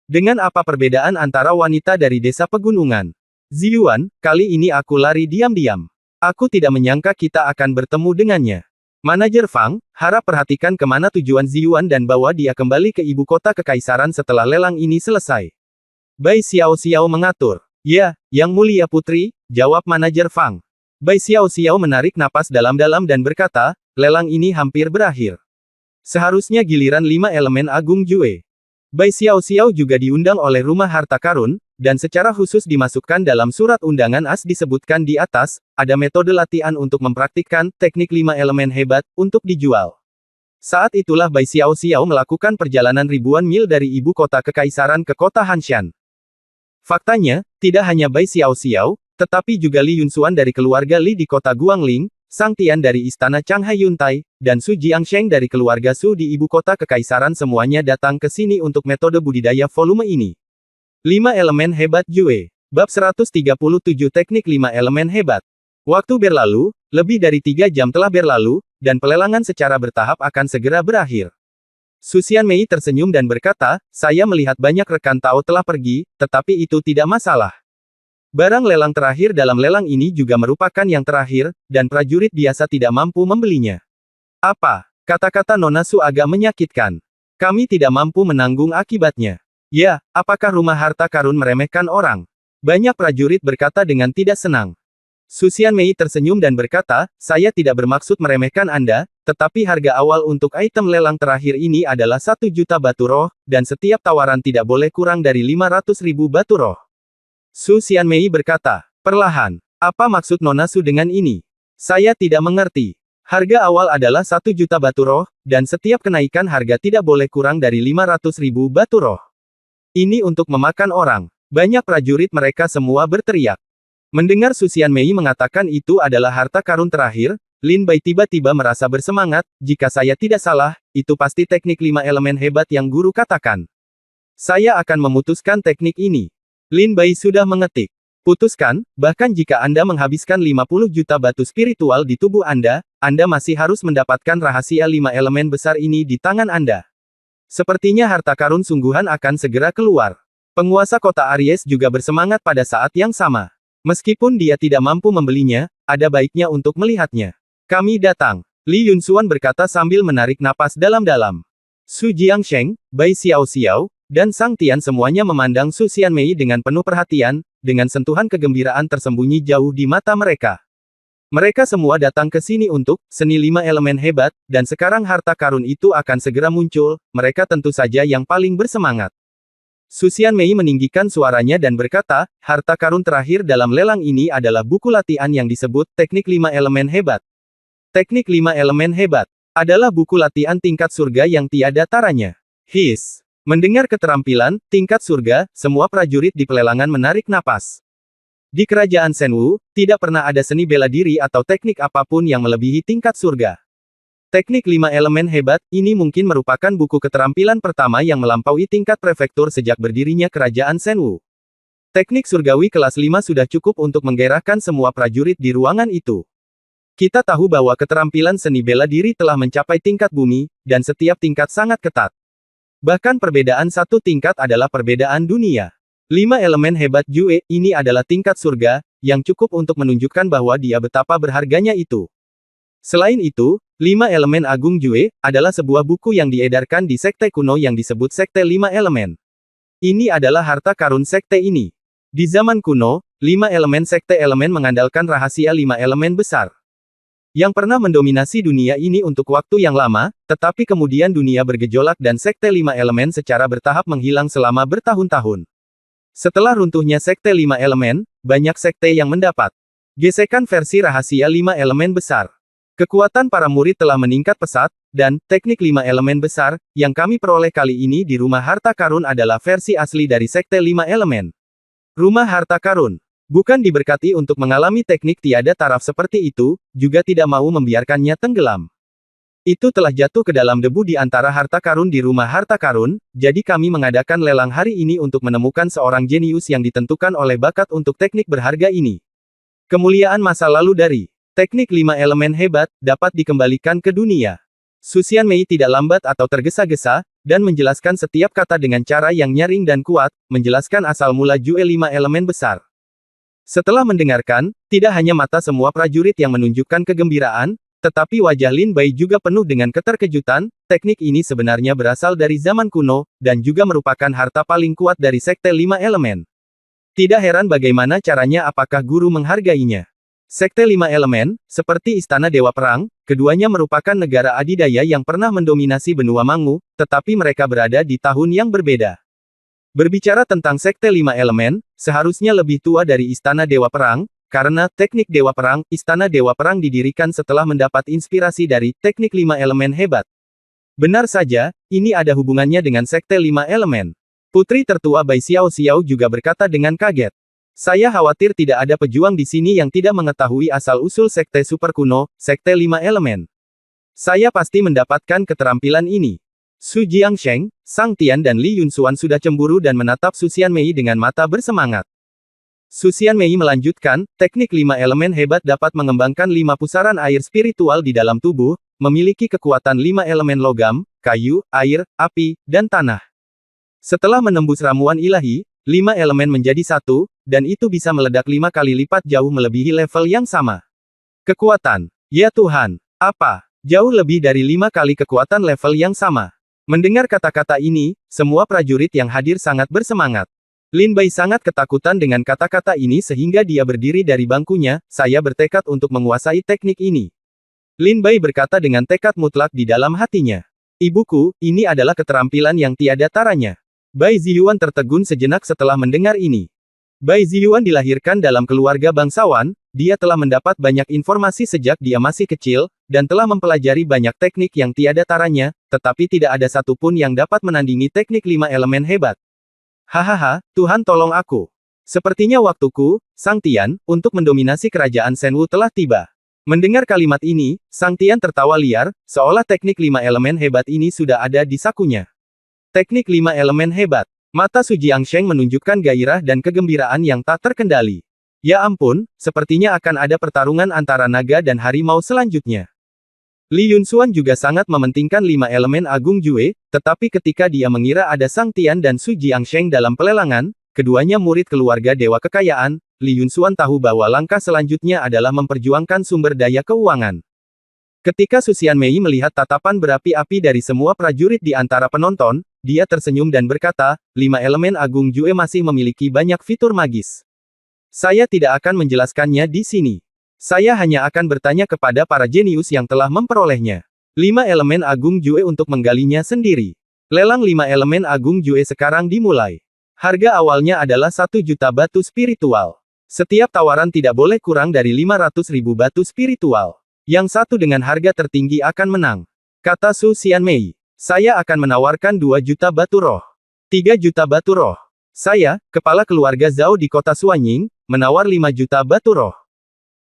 Speaker 1: Dengan apa perbedaan antara wanita dari desa pegunungan? Ziyuan, kali ini aku lari diam-diam. Aku tidak menyangka kita akan bertemu dengannya. Manajer Fang, harap perhatikan kemana tujuan Ziyuan dan bawa dia kembali ke ibu kota kekaisaran setelah lelang ini selesai. Bai Xiao Xiao mengatur. Ya, Yang Mulia Putri, jawab manajer Fang. Bai Xiao Xiao menarik napas dalam-dalam dan berkata, lelang ini hampir berakhir. Seharusnya giliran 5 elemen agung Jue. Bai Xiao Xiao juga diundang oleh Rumah Harta Karun, dan secara khusus dimasukkan dalam surat undangan as disebutkan di atas, ada metode latihan untuk mempraktikkan teknik 5 elemen hebat, untuk dijual. Saat itulah Bai Xiao Xiao melakukan perjalanan ribuan mil dari ibu kota kekaisaran ke kota Hanshan. Faktanya, tidak hanya Bai Xiao Xiao, tetapi juga Li Yunxuan dari keluarga Li di kota Guangling, Sang Tian dari istana Changhai Yuntai, dan Su Jiangsheng dari keluarga Su di ibu kota kekaisaran semuanya datang ke sini untuk metode budidaya volume ini. 5 elemen hebat Jue. Bab 137 Teknik 5 elemen hebat. Waktu berlalu, lebih dari 3 jam telah berlalu, dan pelelangan secara bertahap akan segera berakhir. Su Xianmei tersenyum dan berkata, saya melihat banyak rekan Tao telah pergi, tetapi itu tidak masalah. Barang lelang terakhir dalam lelang ini juga merupakan yang terakhir, dan prajurit biasa tidak mampu membelinya. Apa? Kata-kata Nona Su agak menyakitkan. Kami tidak mampu menanggung akibatnya. Ya, apakah Rumah Harta Karun meremehkan orang? Banyak prajurit berkata dengan tidak senang. Su Xianmei tersenyum dan berkata, saya tidak bermaksud meremehkan Anda, tetapi harga awal untuk item lelang terakhir ini adalah 1 juta batu roh, dan setiap tawaran tidak boleh kurang dari 500.000 batu roh. Su Xianmei berkata, perlahan, apa maksud Nona Su dengan ini? Saya tidak mengerti. Harga awal adalah 1 juta batu roh, dan setiap kenaikan harga tidak boleh kurang dari 500.000 batu roh. Ini untuk memakan orang. Banyak prajurit mereka semua berteriak. Mendengar Su Xianmei mengatakan itu adalah harta karun terakhir, Lin Bai tiba-tiba merasa bersemangat, jika saya tidak salah, itu pasti teknik 5 elemen hebat yang guru katakan. Saya akan memutuskan teknik ini. Lin Bai sudah mengetik. Putuskan, bahkan jika Anda menghabiskan 50 juta batu spiritual di tubuh Anda masih harus mendapatkan rahasia 5 elemen besar ini di tangan Anda. Sepertinya harta karun sungguhan akan segera keluar. Penguasa kota Aries juga bersemangat pada saat yang sama. Meskipun dia tidak mampu membelinya, ada baiknya untuk melihatnya. Kami datang. Li Yunxuan berkata sambil menarik napas dalam-dalam. Su Jiangsheng, Bai Xiao Xiao, dan Sang Tian semuanya memandang Su Xianmei dengan penuh perhatian, dengan sentuhan kegembiraan tersembunyi jauh di mata mereka. Mereka semua datang ke sini untuk seni 5 elemen hebat, dan sekarang harta karun itu akan segera muncul, mereka tentu saja yang paling bersemangat. Su Xianmei meninggikan suaranya dan berkata, harta karun terakhir dalam lelang ini adalah buku latihan yang disebut Teknik 5 Elemen Hebat. Teknik 5 Elemen Hebat adalah buku latihan tingkat surga yang tiada taranya. His. Mendengar keterampilan tingkat surga, semua prajurit di pelelangan menarik napas. Di kerajaan Shenwu, tidak pernah ada seni bela diri atau teknik apapun yang melebihi tingkat surga. Teknik 5 elemen hebat, ini mungkin merupakan buku keterampilan pertama yang melampaui tingkat prefektur sejak berdirinya kerajaan Shenwu. Teknik surgawi kelas 5 sudah cukup untuk menggairahkan semua prajurit di ruangan itu. Kita tahu bahwa keterampilan seni bela diri telah mencapai tingkat bumi, dan setiap tingkat sangat ketat. Bahkan perbedaan satu tingkat adalah perbedaan dunia. 5 elemen hebat Jue, ini adalah tingkat surga, yang cukup untuk menunjukkan bahwa dia betapa berharganya itu. Selain itu, 5 elemen agung Jue, adalah sebuah buku yang diedarkan di sekte kuno yang disebut Sekte 5 Elemen. Ini adalah harta karun sekte ini. Di zaman kuno, 5 elemen sekte elemen mengandalkan rahasia 5 elemen besar yang pernah mendominasi dunia ini untuk waktu yang lama, tetapi kemudian dunia bergejolak dan Sekte 5 Elemen secara bertahap menghilang selama bertahun-tahun. Setelah runtuhnya Sekte 5 Elemen, banyak sekte yang mendapat gesekan versi rahasia 5 elemen besar. Kekuatan para murid telah meningkat pesat, dan teknik 5 elemen besar yang kami peroleh kali ini di Rumah Harta Karun adalah versi asli dari Sekte 5 Elemen. Rumah Harta Karun bukan diberkati untuk mengalami teknik tiada taraf seperti itu, juga tidak mau membiarkannya tenggelam. Itu telah jatuh ke dalam debu di antara harta karun di Rumah Harta Karun, jadi kami mengadakan lelang hari ini untuk menemukan seorang jenius yang ditentukan oleh bakat untuk teknik berharga ini. Kemuliaan masa lalu dari teknik 5 elemen hebat, dapat dikembalikan ke dunia. Su Xianmei tidak lambat atau tergesa-gesa, dan menjelaskan setiap kata dengan cara yang nyaring dan kuat, menjelaskan asal mula Jue 5 elemen besar. Setelah mendengarkan, tidak hanya mata semua prajurit yang menunjukkan kegembiraan, tetapi wajah Lin Bai juga penuh dengan keterkejutan. Teknik ini sebenarnya berasal dari zaman kuno, dan juga merupakan harta paling kuat dari Sekte 5 Elemen. Tidak heran bagaimana caranya apakah guru menghargainya. Sekte 5 Elemen, seperti Istana Dewa Perang, keduanya merupakan negara adidaya yang pernah mendominasi benua Mangu, tetapi mereka berada di tahun yang berbeda. Berbicara tentang Sekte 5 Elemen, seharusnya lebih tua dari Istana Dewa Perang, karena teknik Dewa Perang, Istana Dewa Perang didirikan setelah mendapat inspirasi dari teknik 5 elemen hebat. Benar saja, ini ada hubungannya dengan Sekte 5 Elemen. Putri tertua Bai Xiao Xiao juga berkata dengan kaget. Saya khawatir tidak ada pejuang di sini yang tidak mengetahui asal-usul Sekte super kuno, Sekte 5 Elemen. Saya pasti mendapatkan keterampilan ini. Su Jiangsheng, Sang Tian dan Li Yunxuan sudah cemburu dan menatap Su Xianmei dengan mata bersemangat. Su Xianmei melanjutkan, teknik 5 elemen hebat dapat mengembangkan 5 pusaran air spiritual di dalam tubuh, memiliki kekuatan 5 elemen logam, kayu, air, api, dan tanah. Setelah menembus ramuan ilahi, 5 elemen menjadi satu, dan itu bisa meledak 5 kali lipat jauh melebihi level yang sama. Kekuatan. Ya Tuhan. Apa? Jauh lebih dari 5 kali kekuatan level yang sama. Mendengar kata-kata ini, semua prajurit yang hadir sangat bersemangat. Lin Bai sangat ketakutan dengan kata-kata ini sehingga dia berdiri dari bangkunya. Saya bertekad untuk menguasai teknik ini. Lin Bai berkata dengan tekad mutlak di dalam hatinya. Ibuku, ini adalah keterampilan yang tiada taranya. Bai Ziyuan tertegun sejenak setelah mendengar ini. Bai Ziyuan dilahirkan dalam keluarga bangsawan, dia telah mendapat banyak informasi sejak dia masih kecil, dan telah mempelajari banyak teknik yang tiada taranya, tetapi tidak ada satupun yang dapat menandingi teknik 5 elemen hebat. Hahaha, Tuhan tolong aku. Sepertinya waktuku, Sang Tian, untuk mendominasi kerajaan Shenwu telah tiba. Mendengar kalimat ini, Sang Tian tertawa liar, seolah teknik 5 elemen hebat ini sudah ada di sakunya. Teknik 5 elemen hebat. Mata Su Jiangsheng menunjukkan gairah dan kegembiraan yang tak terkendali. Ya ampun, sepertinya akan ada pertarungan antara naga dan harimau selanjutnya. Li Yunxuan juga sangat mementingkan 5 elemen agung Jue, tetapi ketika dia mengira ada Sang Tian dan Su Jiangsheng dalam pelelangan, keduanya murid keluarga dewa kekayaan, Li Yunxuan tahu bahwa langkah selanjutnya adalah memperjuangkan sumber daya keuangan. Ketika Su Xianmei melihat tatapan berapi-api dari semua prajurit di antara penonton, dia tersenyum dan berkata, 5 elemen agung Jue masih memiliki banyak fitur magis. Saya tidak akan menjelaskannya di sini. Saya hanya akan bertanya kepada para jenius yang telah memperolehnya. 5 elemen agung Jue untuk menggalinya sendiri. Lelang 5 elemen agung Jue sekarang dimulai. Harga awalnya adalah 1 juta batu spiritual. Setiap tawaran tidak boleh kurang dari 500.000 batu spiritual. Yang satu dengan harga tertinggi akan menang. Kata Su Xianmei. Saya akan menawarkan 2 juta batu roh. 3 juta batu roh. Saya, kepala keluarga Zhao di kota Suanying, menawar 5 juta batu roh.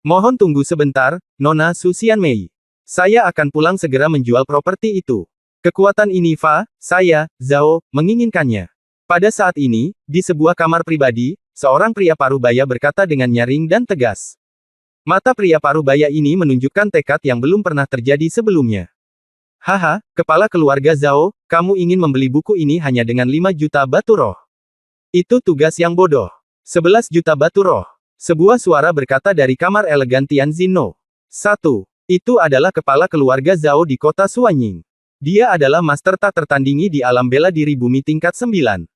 Speaker 1: Mohon tunggu sebentar, Nona Su Xianmei. Saya akan pulang segera menjual properti itu. Kekuatan ini saya, Zhao, menginginkannya. Pada saat ini, di sebuah kamar pribadi, seorang pria paruh baya berkata dengan nyaring dan tegas. Mata pria parubaya ini menunjukkan tekad yang belum pernah terjadi sebelumnya. Haha, kepala keluarga Zhao, kamu ingin membeli buku ini hanya dengan 5 juta batu roh. Itu tugas yang bodoh. 11 juta batu roh. Sebuah suara berkata dari kamar elegan Tianzino. 1. Itu adalah kepala keluarga Zhao di kota Suanying. Dia adalah master tak tertandingi di alam bela diri bumi tingkat 9.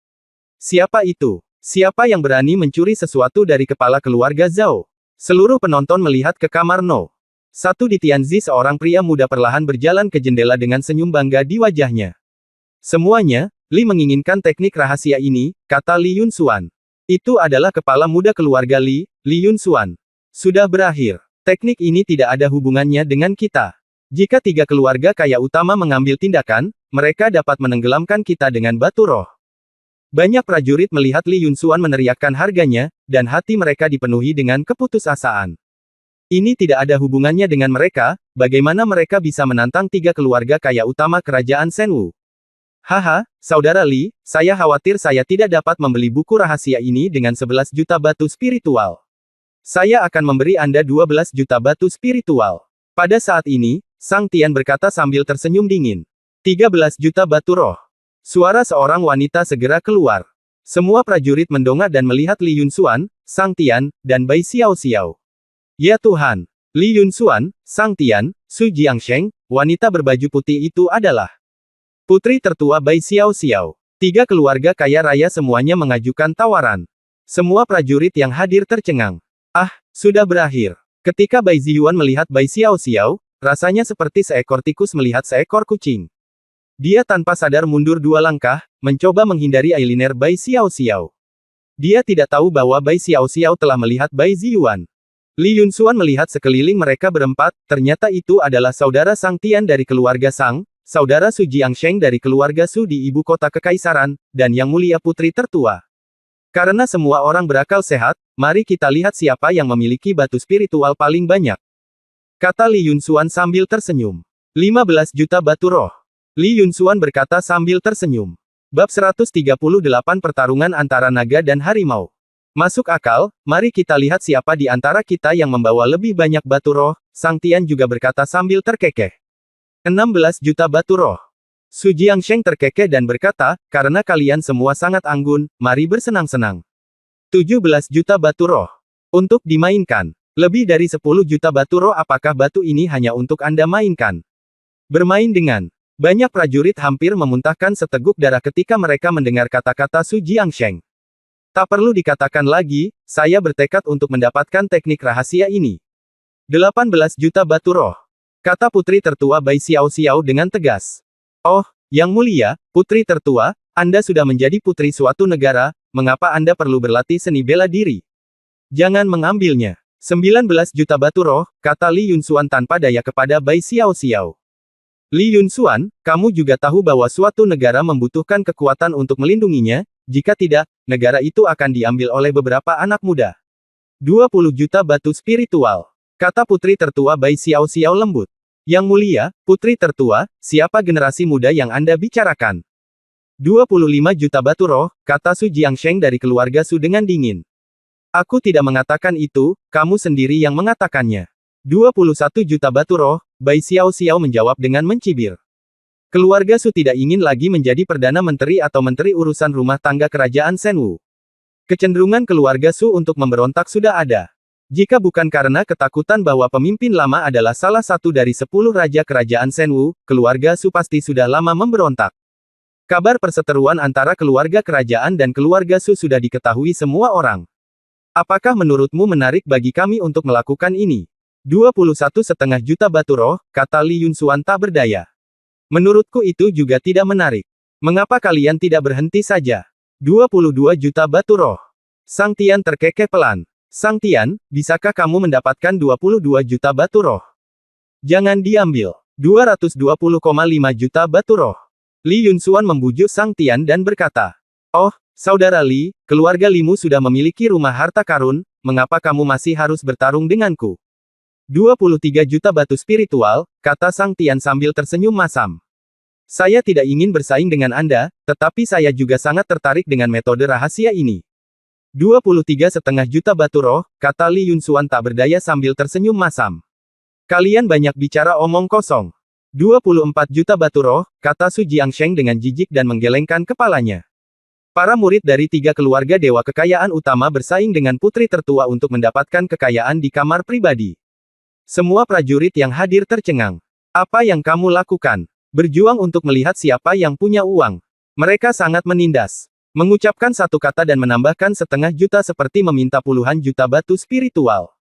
Speaker 1: Siapa itu? Siapa yang berani mencuri sesuatu dari kepala keluarga Zhao? Seluruh penonton melihat ke kamar No. 1 di Tianzi. Seorang pria muda perlahan berjalan ke jendela dengan senyum bangga di wajahnya. Semuanya, Li menginginkan teknik rahasia ini, kata Li Yunxuan. Itu adalah kepala muda keluarga Li, Li Yunxuan. Sudah berakhir. Teknik ini tidak ada hubungannya dengan kita. Jika 3 keluarga kaya utama mengambil tindakan, mereka dapat menenggelamkan kita dengan batu roh. Banyak prajurit melihat Li Yunxuan meneriakkan harganya, dan hati mereka dipenuhi dengan keputusasaan. Ini tidak ada hubungannya dengan mereka, bagaimana mereka bisa menantang 3 keluarga kaya utama kerajaan Shenwu. Haha, saudara Li, saya khawatir saya tidak dapat membeli buku rahasia ini dengan 11 juta batu spiritual. Saya akan memberi Anda 12 juta batu spiritual. Pada saat ini, Sang Tian berkata sambil tersenyum dingin. 13 juta batu roh. Suara seorang wanita segera keluar. Semua prajurit mendongak dan melihat Li Yunxuan, Sang Tian, dan Bai Xiao-xiao. Ya Tuhan! Li Yunxuan, Sang Tian, Su Jiangsheng, wanita berbaju putih itu adalah putri tertua Bai Xiao-xiao. 3 keluarga kaya raya semuanya mengajukan tawaran. Semua prajurit yang hadir tercengang. Ah, sudah berakhir. Ketika Bai Ziyuan melihat Bai Xiao-xiao, rasanya seperti seekor tikus melihat seekor kucing. Dia tanpa sadar mundur 2 langkah, mencoba menghindari eyeliner Bai Xiao-xiao. Dia tidak tahu bahwa Bai Xiao-xiao telah melihat Bai Ziyuan. Li Yunxuan melihat sekeliling mereka berempat, ternyata itu adalah saudara Sang Tian dari keluarga Sang, saudara Su Jiangsheng dari keluarga Su di ibu kota kekaisaran, dan Yang Mulia Putri tertua. Karena semua orang berakal sehat, mari kita lihat siapa yang memiliki batu spiritual paling banyak. Kata Li Yunxuan sambil tersenyum. 15 juta batu roh. Li Yunxuan berkata sambil tersenyum. Bab 138 Pertarungan antara naga dan harimau. Masuk akal, mari kita lihat siapa di antara kita yang membawa lebih banyak batu roh, Sang Tian juga berkata sambil terkekeh. 16 juta batu roh. Su Jiangsheng terkekeh dan berkata, karena kalian semua sangat anggun, mari bersenang-senang. 17 juta batu roh. Untuk dimainkan. Lebih dari 10 juta batu roh. Apakah batu ini hanya untuk Anda mainkan? Bermain dengan. Banyak prajurit hampir memuntahkan seteguk darah ketika mereka mendengar kata-kata Su Jiangsheng. Tak perlu dikatakan lagi, saya bertekad untuk mendapatkan teknik rahasia ini. 18 juta batu roh. Kata putri tertua Bai Xiao-xiao dengan tegas. Oh, Yang Mulia, putri tertua, Anda sudah menjadi putri suatu negara, mengapa Anda perlu berlatih seni bela diri? Jangan mengambilnya. 19 juta batu roh, kata Li Yunxuan tanpa daya kepada Bai Xiao-xiao. Li Yunxuan, kamu juga tahu bahwa suatu negara membutuhkan kekuatan untuk melindunginya, jika tidak, negara itu akan diambil oleh beberapa anak muda. 20 juta batu spiritual. Kata putri tertua Bai Xiao-xiao lembut. Yang Mulia, putri tertua, siapa generasi muda yang Anda bicarakan? 25 juta batu roh, kata Su Jiangsheng dari keluarga Su dengan dingin. Aku tidak mengatakan itu, kamu sendiri yang mengatakannya. 21 juta batu roh, Bai Xiao-xiao menjawab dengan mencibir. Keluarga Su tidak ingin lagi menjadi Perdana Menteri atau Menteri Urusan Rumah Tangga Kerajaan Shenwu. Kecenderungan keluarga Su untuk memberontak sudah ada. Jika bukan karena ketakutan bahwa pemimpin lama adalah salah satu dari 10 raja kerajaan Shenwu, keluarga Su pasti sudah lama memberontak. Kabar perseteruan antara keluarga kerajaan dan keluarga Su sudah diketahui semua orang. Apakah menurutmu menarik bagi kami untuk melakukan ini? 21,5 juta batu roh, kata Li Yunxuan tak berdaya. Menurutku itu juga tidak menarik. Mengapa kalian tidak berhenti saja? 22 juta batu roh. Sang Tian terkekeh pelan. Sang Tian, bisakah kamu mendapatkan 22 juta batu roh? Jangan diambil. 220,5 juta batu roh. Li Yunxuan membujuk Sang Tian dan berkata, oh, saudara Li, keluarga Limu sudah memiliki rumah harta karun, mengapa kamu masih harus bertarung denganku? 23 juta batu spiritual, kata Sang Tian sambil tersenyum masam. Saya tidak ingin bersaing dengan Anda, tetapi saya juga sangat tertarik dengan metode rahasia ini. 23,5 juta batu roh, kata Li Yunxuan tak berdaya sambil tersenyum masam. Kalian banyak bicara omong kosong. 24 juta batu roh, kata Su Jiangsheng dengan jijik dan menggelengkan kepalanya. Para murid dari 3 keluarga dewa kekayaan utama bersaing dengan putri tertua untuk mendapatkan kekayaan di kamar pribadi. Semua prajurit yang hadir tercengang. Apa yang kamu lakukan? Berjuang untuk melihat siapa yang punya uang. Mereka sangat menindas. Mengucapkan satu kata dan menambahkan 0,5 juta seperti meminta puluhan juta batu spiritual.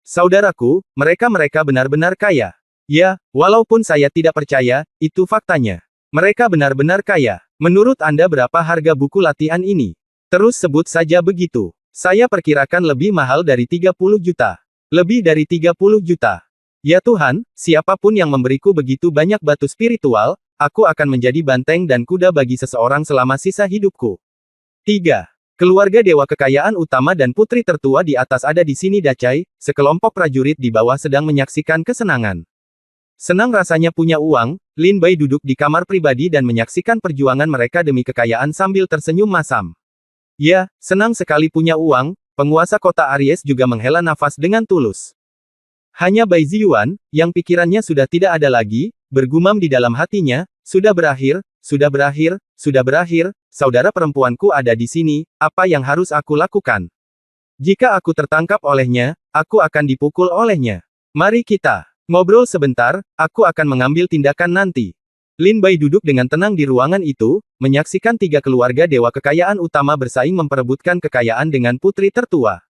Speaker 1: Saudaraku, mereka benar-benar kaya. Ya, walaupun saya tidak percaya, itu faktanya. Mereka benar-benar kaya. Menurut Anda berapa harga buku latihan ini? Terus sebut saja begitu. Saya perkirakan lebih mahal dari 30 juta. Lebih dari 30 juta. Ya Tuhan, siapapun yang memberiku begitu banyak batu spiritual, aku akan menjadi banteng dan kuda bagi seseorang selama sisa hidupku. 3. Keluarga dewa kekayaan utama dan putri tertua di atas ada di sini Dacai, sekelompok prajurit di bawah sedang menyaksikan kesenangan. Senang rasanya punya uang, Lin Bai duduk di kamar pribadi dan menyaksikan perjuangan mereka demi kekayaan sambil tersenyum masam. Ya, senang sekali punya uang, penguasa kota Aries juga menghela nafas dengan tulus. Hanya Bai Ziyuan, yang pikirannya sudah tidak ada lagi, bergumam di dalam hatinya, sudah berakhir, sudah berakhir, sudah berakhir, saudara perempuanku ada di sini, apa yang harus aku lakukan? Jika aku tertangkap olehnya, aku akan dipukul olehnya. Mari kita ngobrol sebentar, aku akan mengambil tindakan nanti. Lin Bai duduk dengan tenang di ruangan itu, menyaksikan 3 keluarga dewa kekayaan utama bersaing memperebutkan kekayaan dengan putri tertua.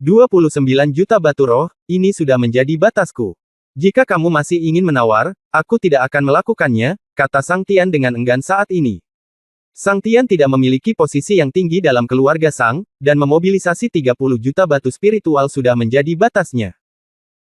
Speaker 1: 29 juta batu roh, ini sudah menjadi batasku. Jika kamu masih ingin menawar, aku tidak akan melakukannya, kata Sang Tian dengan enggan saat ini. Sang Tian tidak memiliki posisi yang tinggi dalam keluarga Sang, dan memobilisasi 30 juta batu spiritual sudah menjadi batasnya.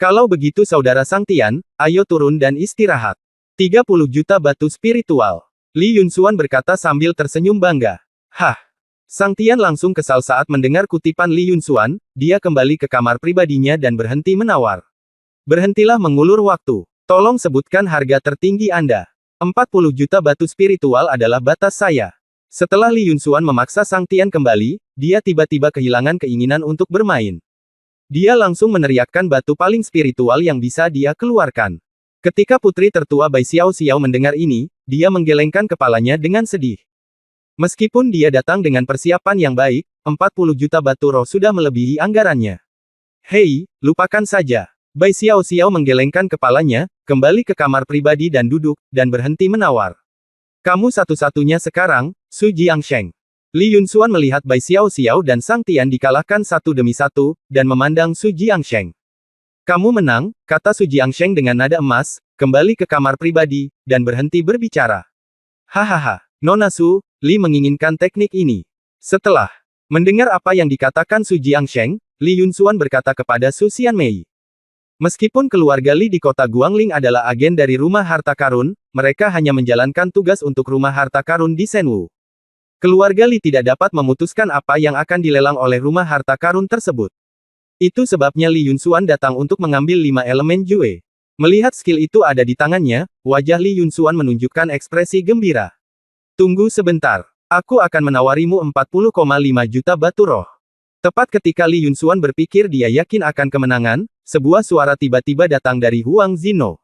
Speaker 1: Kalau begitu saudara Sang Tian, ayo turun dan istirahat. 30 juta batu spiritual. Li Yunxuan berkata sambil tersenyum bangga. Hah! Sang Tian langsung kesal saat mendengar kutipan Li Yunxuan, dia kembali ke kamar pribadinya dan berhenti menawar. Berhentilah mengulur waktu. Tolong sebutkan harga tertinggi Anda. 40 juta batu spiritual adalah batas saya. Setelah Li Yunxuan memaksa Sang Tian kembali, dia tiba-tiba kehilangan keinginan untuk bermain. Dia langsung meneriakkan batu paling spiritual yang bisa dia keluarkan. Ketika putri tertua Bai Xiao Xiao mendengar ini, dia menggelengkan kepalanya dengan sedih. Meskipun dia datang dengan persiapan yang baik, 40 juta batu roh sudah melebihi anggarannya. Hei, lupakan saja. Bai Xiao Xiao menggelengkan kepalanya, kembali ke kamar pribadi dan duduk, dan berhenti menawar. Kamu satu-satunya sekarang, Su Jiangsheng. Li Yunxuan melihat Bai Xiao Xiao dan Sang Tian dikalahkan satu demi satu, dan memandang Su Jiangsheng. Kamu menang, kata Su Jiangsheng dengan nada emas, kembali ke kamar pribadi, dan berhenti berbicara. Hahaha, Nona Su, Li menginginkan teknik ini. Setelah mendengar apa yang dikatakan Su Jiangsheng, Li Yunxuan berkata kepada Su Xianmei. Meskipun keluarga Li di kota Guangling adalah agen dari rumah harta karun, mereka hanya menjalankan tugas untuk rumah harta karun di Shenwu. Keluarga Li tidak dapat memutuskan apa yang akan dilelang oleh rumah harta karun tersebut. Itu sebabnya Li Yunxuan datang untuk mengambil 5 elemen Jue. Melihat skill itu ada di tangannya, wajah Li Yunxuan menunjukkan ekspresi gembira. Tunggu sebentar. Aku akan menawarimu 40,5 juta batu roh. Tepat ketika Li Yunxuan berpikir dia yakin akan kemenangan, sebuah suara tiba-tiba datang dari Huang Zino.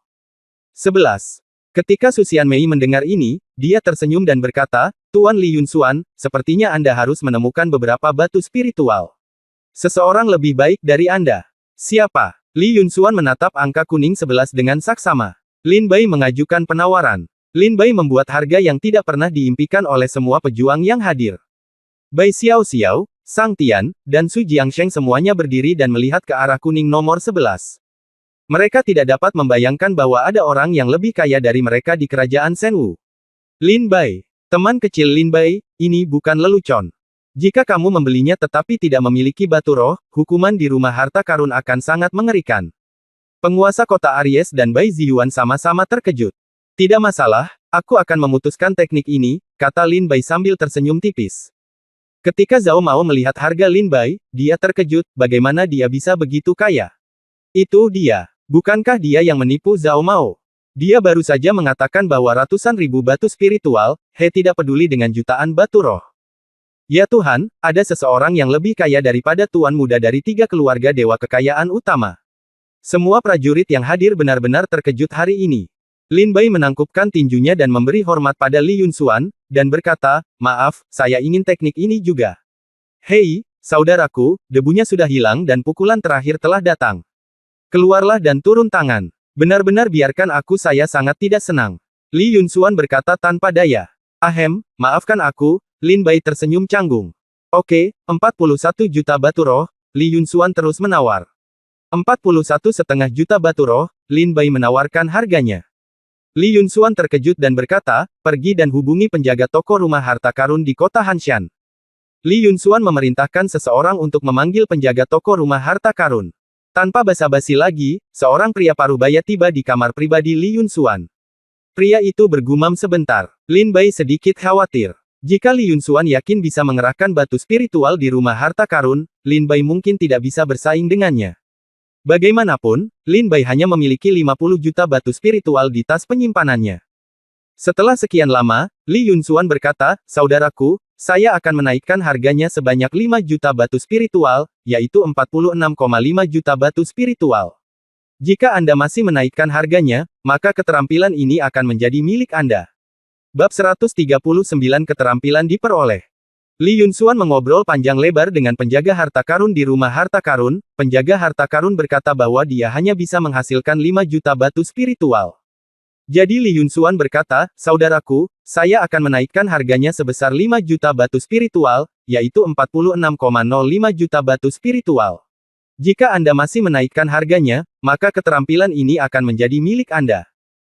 Speaker 1: 11. Ketika Su Xianmei mendengar ini, dia tersenyum dan berkata, Tuan Li Yunxuan, sepertinya Anda harus menemukan beberapa batu spiritual. Seseorang lebih baik dari Anda. Siapa? Li Yunxuan menatap angka kuning 11 dengan saksama. Lin Bai mengajukan penawaran. Lin Bai membuat harga yang tidak pernah diimpikan oleh semua pejuang yang hadir. Bai Xiao Xiao, Sang Tian, dan Su Jiangsheng semuanya berdiri dan melihat ke arah kuning nomor 11. Mereka tidak dapat membayangkan bahwa ada orang yang lebih kaya dari mereka di kerajaan Shenwu. Lin Bai, teman kecil Lin Bai, ini bukan lelucon. Jika kamu membelinya tetapi tidak memiliki batu roh, hukuman di rumah harta karun akan sangat mengerikan. Penguasa kota Aries dan Bai Ziyuan sama-sama terkejut. Tidak masalah, aku akan memutuskan teknik ini, kata Lin Bai sambil tersenyum tipis. Ketika Zhao Mao melihat harga Lin Bai, dia terkejut, bagaimana dia bisa begitu kaya. Itu dia. Bukankah dia yang menipu Zhao Mao? Dia baru saja mengatakan bahwa ratusan ribu batu spiritual, he tidak peduli dengan jutaan batu roh. Ya Tuhan, ada seseorang yang lebih kaya daripada Tuan Muda dari 3 keluarga dewa kekayaan utama. Semua prajurit yang hadir benar-benar terkejut hari ini. Lin Bai menangkupkan tinjunya dan memberi hormat pada Li Yunxuan, dan berkata, maaf, saya ingin teknik ini juga. Hei, saudaraku, debunya sudah hilang dan pukulan terakhir telah datang. Keluarlah dan turun tangan. Benar-benar biarkan aku, saya sangat tidak senang. Li Yunxuan berkata tanpa daya. Ahem, maafkan aku, Lin Bai tersenyum canggung. Oke, 41 juta batu roh, Li Yunxuan terus menawar. 41,5 juta batu roh, Lin Bai menawarkan harganya. Li Yunxuan terkejut dan berkata, pergi dan hubungi penjaga toko rumah harta karun di kota Hanshan. Li Yunxuan memerintahkan seseorang untuk memanggil penjaga toko rumah harta karun. Tanpa basa-basi lagi, seorang pria parubaya tiba di kamar pribadi Li Yunxuan. Pria itu bergumam sebentar. Lin Bai sedikit khawatir. Jika Li Yunxuan yakin bisa mengerahkan batu spiritual di rumah harta karun, Lin Bai mungkin tidak bisa bersaing dengannya. Bagaimanapun, Lin Bai hanya memiliki 50 juta batu spiritual di tas penyimpanannya. Setelah sekian lama, Li Yunxuan berkata, saudaraku, saya akan menaikkan harganya sebanyak 5 juta batu spiritual, yaitu 46,5 juta batu spiritual. Jika Anda masih menaikkan harganya, maka keterampilan ini akan menjadi milik Anda. Bab 139 Keterampilan diperoleh. Li Yunxuan mengobrol panjang lebar dengan penjaga harta karun di rumah harta karun. Penjaga harta karun berkata bahwa dia hanya bisa menghasilkan 5 juta batu spiritual. Jadi Li Yunxuan berkata, saudaraku, saya akan menaikkan harganya sebesar 5 juta batu spiritual, yaitu 46,05 juta batu spiritual. Jika Anda masih menaikkan harganya, maka keterampilan ini akan menjadi milik Anda.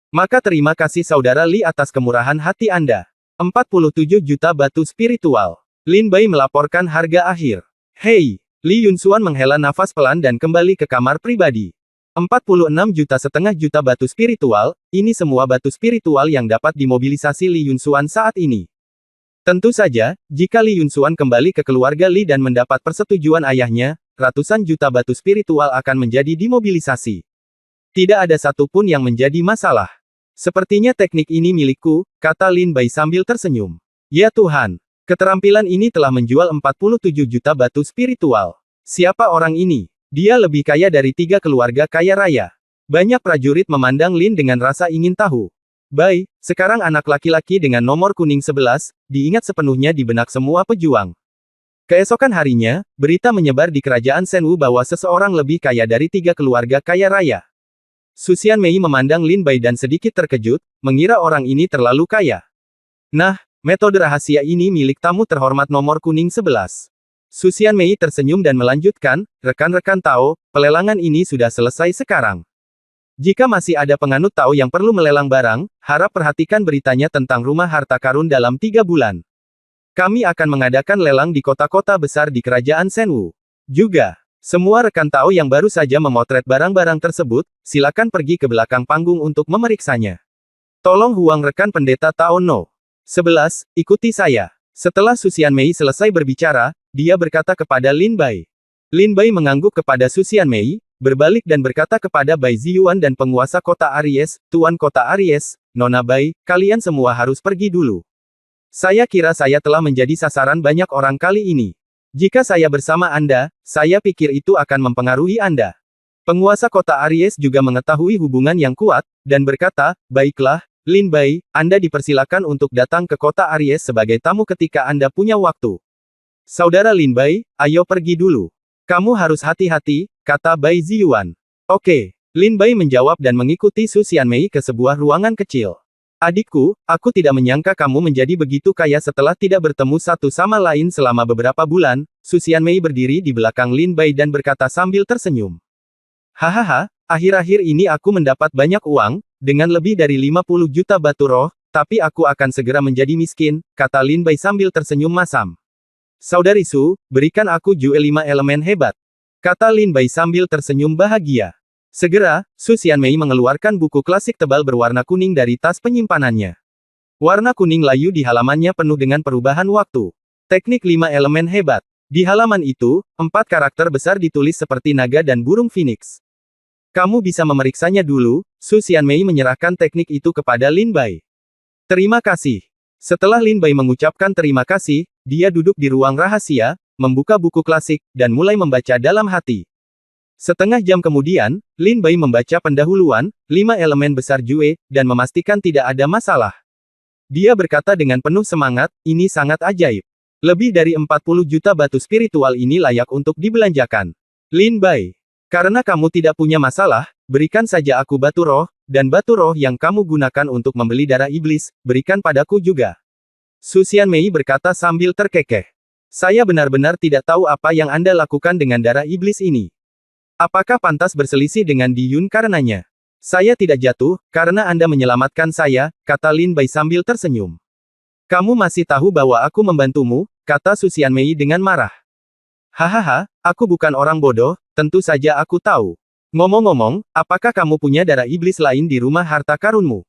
Speaker 1: Maka terima kasih saudara Li atas kemurahan hati Anda. 47 juta batu spiritual. Lin Bai melaporkan harga akhir. Hei! Li Yunxuan menghela nafas pelan dan kembali ke kamar pribadi. 46,5 juta batu spiritual, ini semua batu spiritual yang dapat dimobilisasi Li Yunxuan saat ini. Tentu saja, jika Li Yunxuan kembali ke keluarga Li dan mendapat persetujuan ayahnya, ratusan juta batu spiritual akan menjadi dimobilisasi. Tidak ada satupun yang menjadi masalah. Sepertinya teknik ini milikku, kata Lin Bai sambil tersenyum. Ya Tuhan, keterampilan ini telah menjual 47 juta batu spiritual. Siapa orang ini? Dia lebih kaya dari 3 keluarga kaya raya. Banyak prajurit memandang Lin dengan rasa ingin tahu. Bai, sekarang anak laki-laki dengan nomor kuning 11, diingat sepenuhnya di benak semua pejuang. Keesokan harinya, berita menyebar di kerajaan Shenwu bahwa seseorang lebih kaya dari 3 keluarga kaya raya. Su Xianmei memandang Lin Bai dan sedikit terkejut, mengira orang ini terlalu kaya. Nah, metode rahasia ini milik tamu terhormat nomor kuning 11. Su Xianmei tersenyum dan melanjutkan, rekan-rekan Tao, pelelangan ini sudah selesai sekarang. Jika masih ada penganut Tao yang perlu melelang barang, harap perhatikan beritanya tentang rumah harta karun dalam 3 bulan. Kami akan mengadakan lelang di kota-kota besar di kerajaan Shenwu. Juga, semua rekan Tao yang baru saja memotret barang-barang tersebut, silakan pergi ke belakang panggung untuk memeriksanya. Tolong huang rekan pendeta Tao No. 11, ikuti saya. Setelah Su Xianmei selesai berbicara, dia berkata kepada Lin Bai. Lin Bai mengangguk kepada Su Xianmei, berbalik dan berkata kepada Bai Ziyuan dan penguasa kota Aries, Tuan kota Aries, Nona Bai, kalian semua harus pergi dulu. Saya kira saya telah menjadi sasaran banyak orang kali ini. Jika saya bersama Anda, saya pikir itu akan mempengaruhi Anda. Penguasa kota Aries juga mengetahui hubungan yang kuat, dan berkata, baiklah, Lin Bai, Anda dipersilakan untuk datang ke kota Aries sebagai tamu ketika Anda punya waktu. Saudara Lin Bai, ayo pergi dulu. Kamu harus hati-hati, kata Bai Ziyuan. Oke. Lin Bai menjawab dan mengikuti Su Xianmei ke sebuah ruangan kecil. Adikku, aku tidak menyangka kamu menjadi begitu kaya setelah tidak bertemu satu sama lain selama beberapa bulan. Su Xianmei berdiri di belakang Lin Bai dan berkata sambil tersenyum. Hahaha, akhir-akhir ini aku mendapat banyak uang, dengan lebih dari 50 juta batu roh, tapi aku akan segera menjadi miskin, kata Lin Bai sambil tersenyum masam. Saudari Su, berikan aku jue 5 elemen hebat. Kata Lin Bai sambil tersenyum bahagia. Segera, Su Xianmei mengeluarkan buku klasik tebal berwarna kuning dari tas penyimpanannya. Warna kuning layu di halamannya penuh dengan perubahan waktu. Teknik 5 elemen hebat. Di halaman itu, 4 karakter besar ditulis seperti naga dan burung phoenix. Kamu bisa memeriksanya dulu. Su Xianmei menyerahkan teknik itu kepada Lin Bai. Terima kasih. Setelah Lin Bai mengucapkan terima kasih, dia duduk di ruang rahasia, membuka buku klasik, dan mulai membaca dalam hati. Setengah jam kemudian, Lin Bai membaca pendahuluan, 5 elemen besar Jue, dan memastikan tidak ada masalah. Dia berkata dengan penuh semangat, ini sangat ajaib. Lebih dari 40 juta batu spiritual ini layak untuk dibelanjakan. Lin Bai, karena kamu tidak punya masalah, berikan saja aku batu roh, dan batu roh yang kamu gunakan untuk membeli darah iblis, berikan padaku juga. Su Xianmei berkata sambil terkekeh. Saya benar-benar tidak tahu apa yang Anda lakukan dengan darah iblis ini. Apakah pantas berselisih dengan Di Yun karenanya? Saya tidak jatuh, karena Anda menyelamatkan saya, kata Lin Bai sambil tersenyum. Kamu masih tahu bahwa aku membantumu, kata Su Xianmei dengan marah. Hahaha, aku bukan orang bodoh, tentu saja aku tahu. Ngomong-ngomong, apakah kamu punya darah iblis lain di rumah harta karunmu?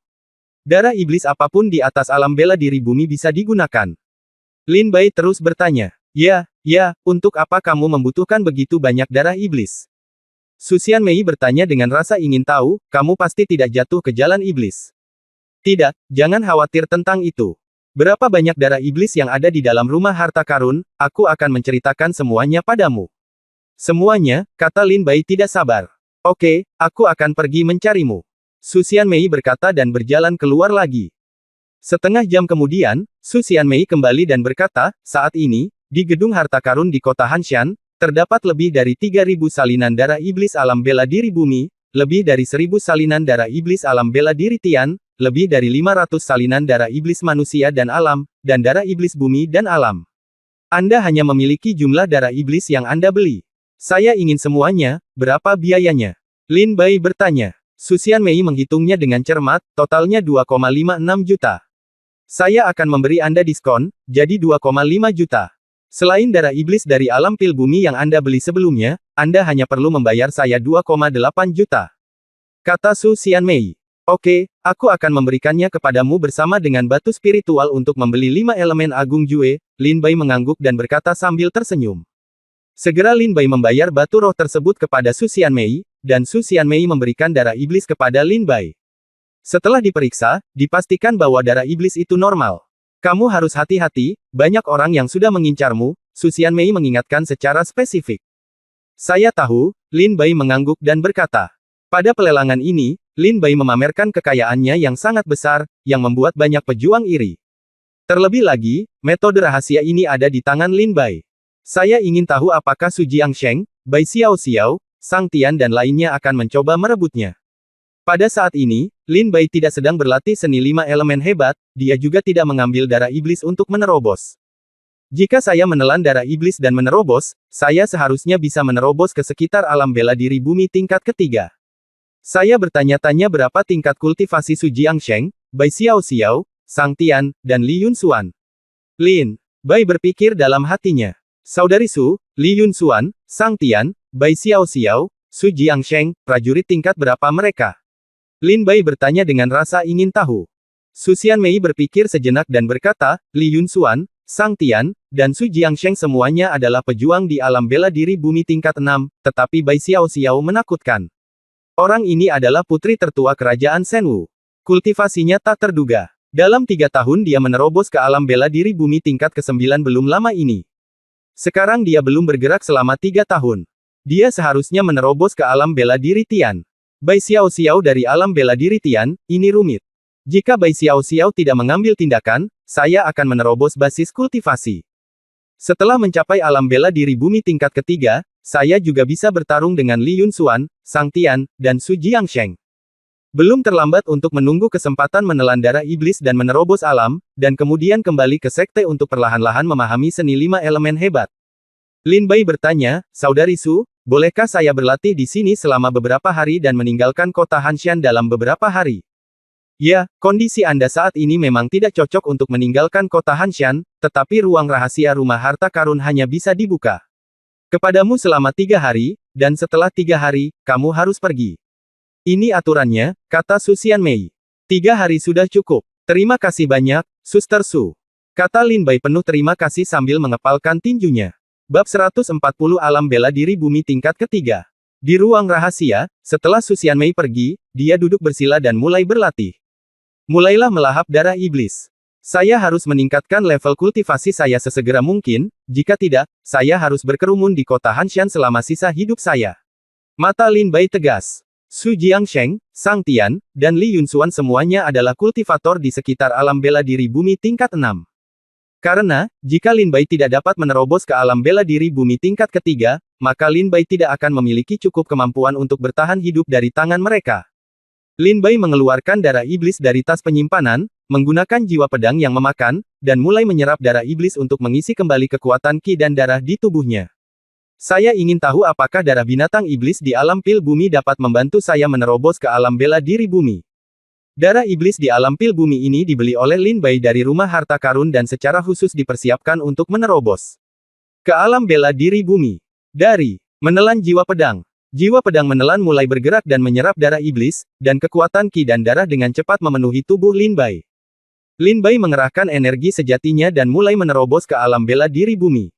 Speaker 1: Darah iblis apapun di atas alam bela diri bumi bisa digunakan. Lin Bai terus bertanya. Ya, untuk apa kamu membutuhkan begitu banyak darah iblis? Su Xianmei bertanya dengan rasa ingin tahu, kamu pasti tidak jatuh ke jalan iblis. Tidak, jangan khawatir tentang itu. Berapa banyak darah iblis yang ada di dalam rumah harta karun, aku akan menceritakan semuanya padamu. Semuanya, kata Lin Bai tidak sabar. Oke, aku akan pergi mencarimu. Su Xianmei berkata dan berjalan keluar lagi. Setengah jam kemudian, Su Xianmei kembali dan berkata, saat ini, di gedung harta karun di kota Hanshan, terdapat lebih dari 3.000 salinan darah iblis alam bela diri bumi, lebih dari 1.000 salinan darah iblis alam bela diri Tian, lebih dari 500 salinan darah iblis manusia dan alam, dan darah iblis bumi dan alam. Anda hanya memiliki jumlah darah iblis yang Anda beli. Saya ingin semuanya, berapa biayanya? Lin Bai bertanya. Su Xianmei menghitungnya dengan cermat, totalnya 2,56 juta. Saya akan memberi Anda diskon, jadi 2,5 juta. Selain darah iblis dari alam pil bumi yang Anda beli sebelumnya, Anda hanya perlu membayar saya 2,8 juta. Kata Su Xianmei. Oke, aku akan memberikannya kepadamu bersama dengan batu spiritual untuk membeli 5 elemen agung Jue. Lin Bai mengangguk dan berkata sambil tersenyum. Segera Lin Bai membayar batu roh tersebut kepada Su Xianmei, dan Su Xianmei memberikan darah iblis kepada Lin Bai. Setelah diperiksa, dipastikan bahwa darah iblis itu normal. Kamu harus hati-hati, banyak orang yang sudah mengincarmu, Su Xianmei mengingatkan secara spesifik. Saya tahu, Lin Bai mengangguk dan berkata. Pada pelelangan ini, Lin Bai memamerkan kekayaannya yang sangat besar, yang membuat banyak pejuang iri. Terlebih lagi, metode rahasia ini ada di tangan Lin Bai. Saya ingin tahu apakah Su Jiangsheng, Bai Xiao, Sang Tian dan lainnya akan mencoba merebutnya. Pada saat ini, Lin Bai tidak sedang berlatih seni 5 elemen hebat, dia juga tidak mengambil darah iblis untuk menerobos. Jika saya menelan darah iblis dan menerobos, saya seharusnya bisa menerobos ke sekitar alam bela diri bumi tingkat ketiga. Saya bertanya-tanya berapa tingkat kultivasi Su Jiangsheng, Bai Xiao, Sang Tian, dan Li Yunxuan. Lin Bai berpikir dalam hatinya. Saudari Su, Li Yunxuan, Sang Tian, Bai Xiao, Su Jiangsheng, prajurit tingkat berapa mereka? Lin Bai bertanya dengan rasa ingin tahu. Su Xianmei berpikir sejenak dan berkata, Li Yunxuan, Sang Tian, dan Su Jiangsheng semuanya adalah pejuang di alam bela diri bumi tingkat 6, tetapi Bai Xiao menakutkan. Orang ini adalah putri tertua kerajaan Shenwu. Kultivasinya tak terduga. Dalam 3 tahun dia menerobos ke alam bela diri bumi tingkat ke-9 belum lama ini. Sekarang dia belum bergerak selama 3 tahun. Dia seharusnya menerobos ke alam bela diri Tian. Bai Xiao dari alam bela diri Tian, ini rumit. Jika Bai Xiao tidak mengambil tindakan, saya akan menerobos basis kultivasi. Setelah mencapai alam bela diri bumi tingkat ketiga, saya juga bisa bertarung dengan Li Yunxuan, Sang Tian, dan Su Jiangsheng. Belum terlambat untuk menunggu kesempatan menelan darah iblis dan menerobos alam, dan kemudian kembali ke sekte untuk perlahan-lahan memahami seni 5 elemen hebat. Lin Bai bertanya, Saudari Su, bolehkah saya berlatih di sini selama beberapa hari dan meninggalkan kota Hanshan dalam beberapa hari? Ya, kondisi Anda saat ini memang tidak cocok untuk meninggalkan kota Hanshan, tetapi ruang rahasia rumah harta karun hanya bisa dibuka kepadamu selama 3 hari, dan setelah 3 hari, kamu harus pergi. Ini aturannya, kata Su Xianmei. 3 hari sudah cukup. Terima kasih banyak, Suster Su. Kata Lin Bai penuh terima kasih sambil mengepalkan tinjunya. Bab 140 Alam Bela Diri Bumi tingkat ketiga. Di ruang rahasia, setelah Su Xianmei pergi, dia duduk bersila dan mulai berlatih. Mulailah melahap darah iblis. Saya harus meningkatkan level kultivasi saya sesegera mungkin, jika tidak, saya harus berkerumun di kota Hanshan selama sisa hidup saya. Mata Lin Bai tegas. Su Jiangsheng, Sang Tian, dan Li Yunxuan semuanya adalah kultivator di sekitar alam bela diri bumi tingkat 6. Karena, jika Lin Bai tidak dapat menerobos ke alam bela diri bumi tingkat ketiga, maka Lin Bai tidak akan memiliki cukup kemampuan untuk bertahan hidup dari tangan mereka. Lin Bai mengeluarkan darah iblis dari tas penyimpanan, menggunakan jiwa pedang yang memakan, dan mulai menyerap darah iblis untuk mengisi kembali kekuatan ki dan darah di tubuhnya. Saya ingin tahu apakah darah binatang iblis di alam pil bumi dapat membantu saya menerobos ke alam bela diri bumi. Darah iblis di alam pil bumi ini dibeli oleh Lin Bai dari rumah harta karun dan secara khusus dipersiapkan untuk menerobos ke alam bela diri bumi. Dari menelan jiwa pedang. Jiwa pedang menelan mulai bergerak dan menyerap darah iblis, dan kekuatan ki dan darah dengan cepat memenuhi tubuh Lin Bai. Lin Bai mengerahkan energi sejatinya dan mulai menerobos ke alam bela diri bumi.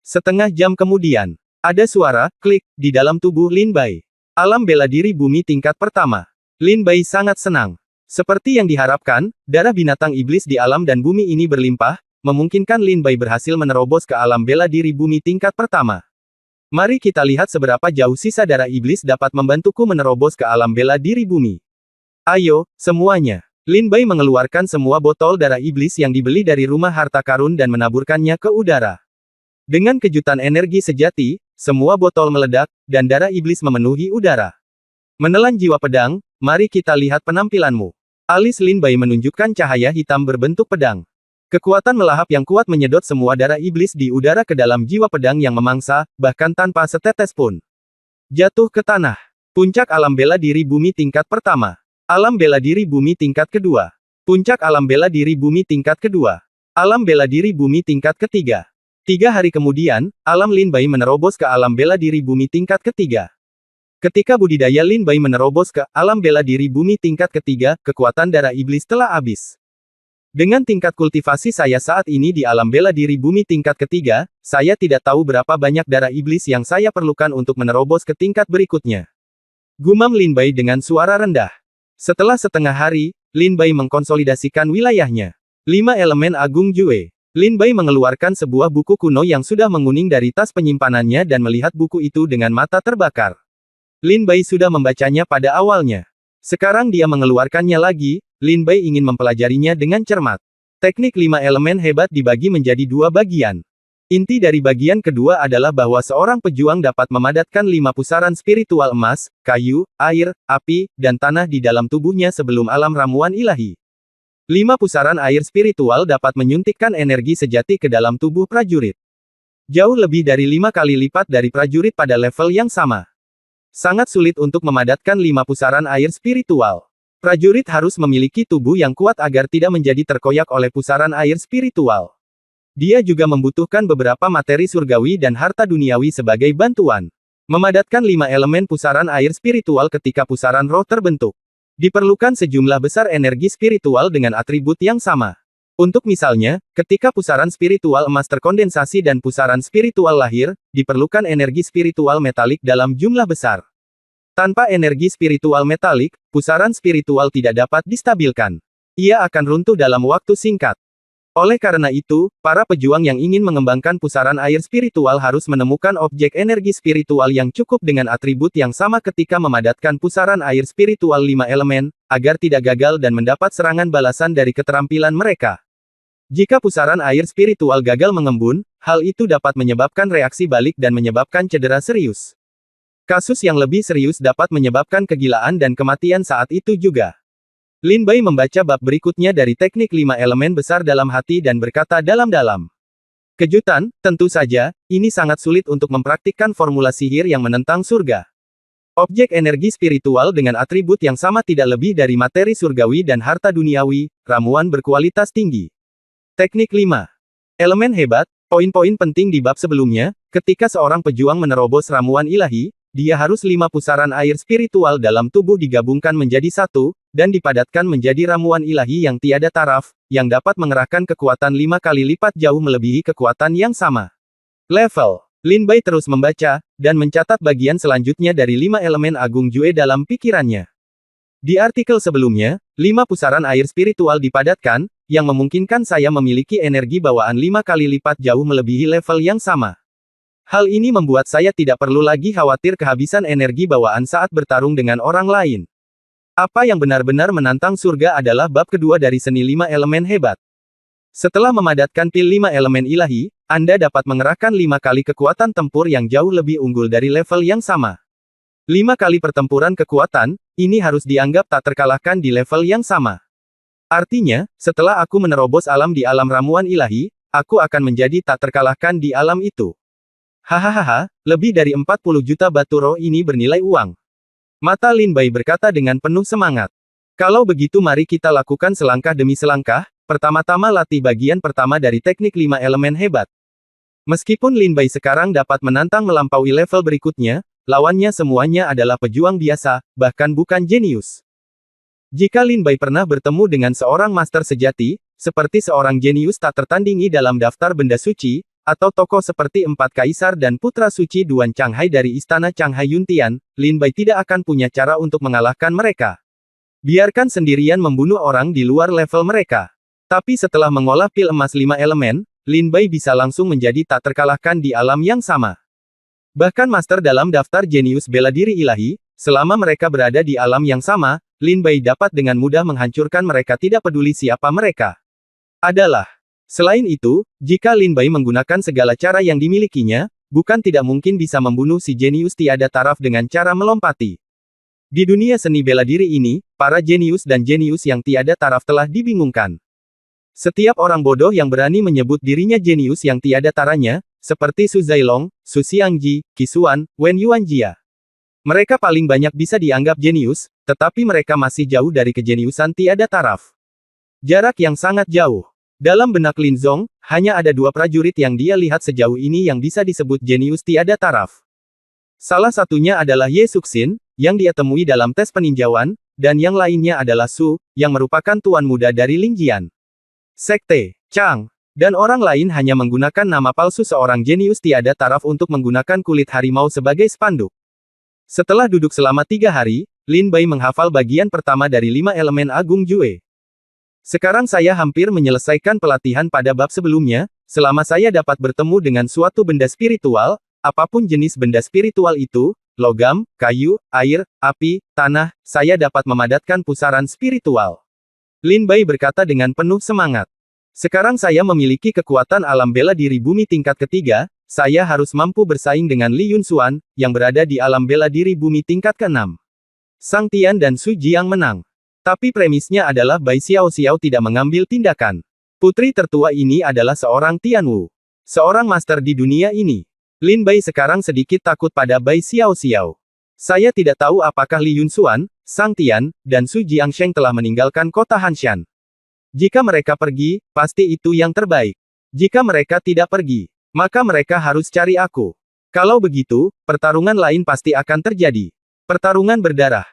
Speaker 1: Setengah jam kemudian, ada suara klik di dalam tubuh Lin Bai. Alam bela diri bumi tingkat pertama. Lin Bai sangat senang. Seperti yang diharapkan, darah binatang iblis di alam dan bumi ini berlimpah, memungkinkan Lin Bai berhasil menerobos ke alam bela diri bumi tingkat pertama. Mari kita lihat seberapa jauh sisa darah iblis dapat membantuku menerobos ke alam bela diri bumi. Ayo, semuanya. Lin Bai mengeluarkan semua botol darah iblis yang dibeli dari rumah harta karun dan menaburkannya ke udara. Dengan kejutan energi sejati, semua botol meledak, dan darah iblis memenuhi udara. Menelan jiwa pedang, mari kita lihat penampilanmu. Alis Lin Bai menunjukkan cahaya hitam berbentuk pedang. Kekuatan melahap yang kuat menyedot semua darah iblis di udara ke dalam jiwa pedang yang memangsa, bahkan tanpa setetes pun. Jatuh ke tanah. Puncak alam bela diri bumi tingkat pertama. Alam bela diri bumi tingkat kedua. Puncak alam bela diri bumi tingkat kedua. Alam bela diri bumi tingkat ketiga. 3 hari kemudian, alam Lin Bai menerobos ke alam bela diri bumi tingkat ketiga. Ketika budidaya Lin Bai menerobos ke alam bela diri bumi tingkat ketiga, kekuatan darah iblis telah habis. Dengan tingkat kultivasi saya saat ini di alam bela diri bumi tingkat ketiga, saya tidak tahu berapa banyak darah iblis yang saya perlukan untuk menerobos ke tingkat berikutnya. Gumam Lin Bai dengan suara rendah. Setelah setengah hari, Lin Bai mengkonsolidasikan wilayahnya. 5 elemen agung Jue. Lin Bai mengeluarkan sebuah buku kuno yang sudah menguning dari tas penyimpanannya dan melihat buku itu dengan mata terbakar. Lin Bai sudah membacanya pada awalnya. Sekarang dia mengeluarkannya lagi, Lin Bai ingin mempelajarinya dengan cermat. Teknik 5 elemen hebat dibagi menjadi 2 bagian. Inti dari bagian kedua adalah bahwa seorang pejuang dapat memadatkan 5 pusaran spiritual emas, kayu, air, api, dan tanah di dalam tubuhnya sebelum alam ramuan ilahi. 5 pusaran air spiritual dapat menyuntikkan energi sejati ke dalam tubuh prajurit. Jauh lebih dari 5 kali lipat dari prajurit pada level yang sama. Sangat sulit untuk memadatkan 5 pusaran air spiritual. Prajurit harus memiliki tubuh yang kuat agar tidak menjadi terkoyak oleh pusaran air spiritual. Dia juga membutuhkan beberapa materi surgawi dan harta duniawi sebagai bantuan. Memadatkan 5 elemen pusaran air spiritual ketika pusaran roh terbentuk. Diperlukan sejumlah besar energi spiritual dengan atribut yang sama. Untuk misalnya, ketika pusaran spiritual emas terkondensasi dan pusaran spiritual lahir, diperlukan energi spiritual metalik dalam jumlah besar. Tanpa energi spiritual metalik, pusaran spiritual tidak dapat distabilkan. Ia akan runtuh dalam waktu singkat. Oleh karena itu, para pejuang yang ingin mengembangkan pusaran air spiritual harus menemukan objek energi spiritual yang cukup dengan atribut yang sama ketika memadatkan pusaran air spiritual 5 elemen, agar tidak gagal dan mendapat serangan balasan dari keterampilan mereka. Jika pusaran air spiritual gagal mengembun, hal itu dapat menyebabkan reaksi balik dan menyebabkan cedera serius. Kasus yang lebih serius dapat menyebabkan kegilaan dan kematian saat itu juga. Lin Bai membaca bab berikutnya dari teknik 5 elemen besar dalam hati dan berkata dalam-dalam. Kejutan, tentu saja, ini sangat sulit untuk mempraktikkan formula sihir yang menentang surga. Objek energi spiritual dengan atribut yang sama tidak lebih dari materi surgawi dan harta duniawi, ramuan berkualitas tinggi. Teknik 5. Elemen hebat, poin-poin penting di bab sebelumnya, ketika seorang pejuang menerobos ramuan ilahi, dia harus 5 pusaran air spiritual dalam tubuh digabungkan menjadi satu, dan dipadatkan menjadi ramuan ilahi yang tiada taraf, yang dapat mengerahkan kekuatan 5 kali lipat jauh melebihi kekuatan yang sama. Level. Lin Bai terus membaca, dan mencatat bagian selanjutnya dari 5 elemen agung Jue dalam pikirannya. Di artikel sebelumnya, 5 pusaran air spiritual dipadatkan, yang memungkinkan saya memiliki energi bawaan 5 kali lipat jauh melebihi level yang sama. Hal ini membuat saya tidak perlu lagi khawatir kehabisan energi bawaan saat bertarung dengan orang lain. Apa yang benar-benar menantang surga adalah bab kedua dari seni 5 elemen hebat. Setelah memadatkan pil 5 elemen ilahi, Anda dapat mengerahkan 5 kali kekuatan tempur yang jauh lebih unggul dari level yang sama. 5 kali pertempuran kekuatan, ini harus dianggap tak terkalahkan di level yang sama. Artinya, setelah aku menerobos alam di alam ramuan ilahi, aku akan menjadi tak terkalahkan di alam itu. Hahaha, lebih dari 40 juta batu roh ini bernilai uang. Mata Lin Bai berkata dengan penuh semangat. Kalau begitu mari kita lakukan selangkah demi selangkah, pertama-tama latih bagian pertama dari teknik 5 elemen hebat. Meskipun Lin Bai sekarang dapat menantang melampaui level berikutnya, lawannya semuanya adalah pejuang biasa, bahkan bukan jenius. Jika Lin Bai pernah bertemu dengan seorang master sejati, seperti seorang jenius tak tertandingi dalam daftar benda suci, atau tokoh seperti Empat Kaisar dan Putra Suci Duan Changhai dari Istana Changhai Yuntian, Lin Bai tidak akan punya cara untuk mengalahkan mereka. Biarkan sendirian membunuh orang di luar level mereka. Tapi setelah mengolah pil emas 5 elemen, Lin Bai bisa langsung menjadi tak terkalahkan di alam yang sama. Bahkan master dalam daftar jenius bela diri ilahi, selama mereka berada di alam yang sama, Lin Bai dapat dengan mudah menghancurkan mereka tidak peduli siapa mereka adalah. Selain itu, jika Lin Bai menggunakan segala cara yang dimilikinya, bukan tidak mungkin bisa membunuh si jenius tiada taraf dengan cara melompati. Di dunia seni bela diri ini, para jenius dan jenius yang tiada taraf telah dibingungkan. Setiap orang bodoh yang berani menyebut dirinya jenius yang tiada taranya, seperti Su Zailong, Su Xiangji, Qisuan, Wen Yuanjia. Mereka paling banyak bisa dianggap jenius, tetapi mereka masih jauh dari kejeniusan tiada taraf. Jarak yang sangat jauh. Dalam benak Lin Zong, hanya ada 2 prajurit yang dia lihat sejauh ini yang bisa disebut jenius tiada taraf. Salah satunya adalah Ye Suxin, yang dia temui dalam tes peninjauan, dan yang lainnya adalah Su, yang merupakan tuan muda dari Lingjian Sekte Chang. Dan orang lain hanya menggunakan nama palsu seorang jenius tiada taraf untuk menggunakan kulit harimau sebagai spanduk. Setelah duduk selama 3 hari, Lin Bai menghafal bagian pertama dari 5 elemen Agung Jue. Sekarang saya hampir menyelesaikan pelatihan pada bab sebelumnya, selama saya dapat bertemu dengan suatu benda spiritual, apapun jenis benda spiritual itu, logam, kayu, air, api, tanah, saya dapat memadatkan pusaran spiritual. Lin Bai berkata dengan penuh semangat. Sekarang saya memiliki kekuatan alam bela diri bumi tingkat ketiga, saya harus mampu bersaing dengan Li Yunxuan, yang berada di alam bela diri bumi tingkat ke-6. Sang Tian dan Su Jiang menang. Tapi premisnya adalah Bai Xiao tidak mengambil tindakan. Putri tertua ini adalah seorang Tian Wu. Seorang master di dunia ini. Lin Bai sekarang sedikit takut pada Bai Xiao. Saya tidak tahu apakah Li Yunxuan, Sang Tian, dan Su Jiangsheng telah meninggalkan kota Hanshan. Jika mereka pergi, pasti itu yang terbaik. Jika mereka tidak pergi, maka mereka harus cari aku. Kalau begitu, pertarungan lain pasti akan terjadi. Pertarungan berdarah.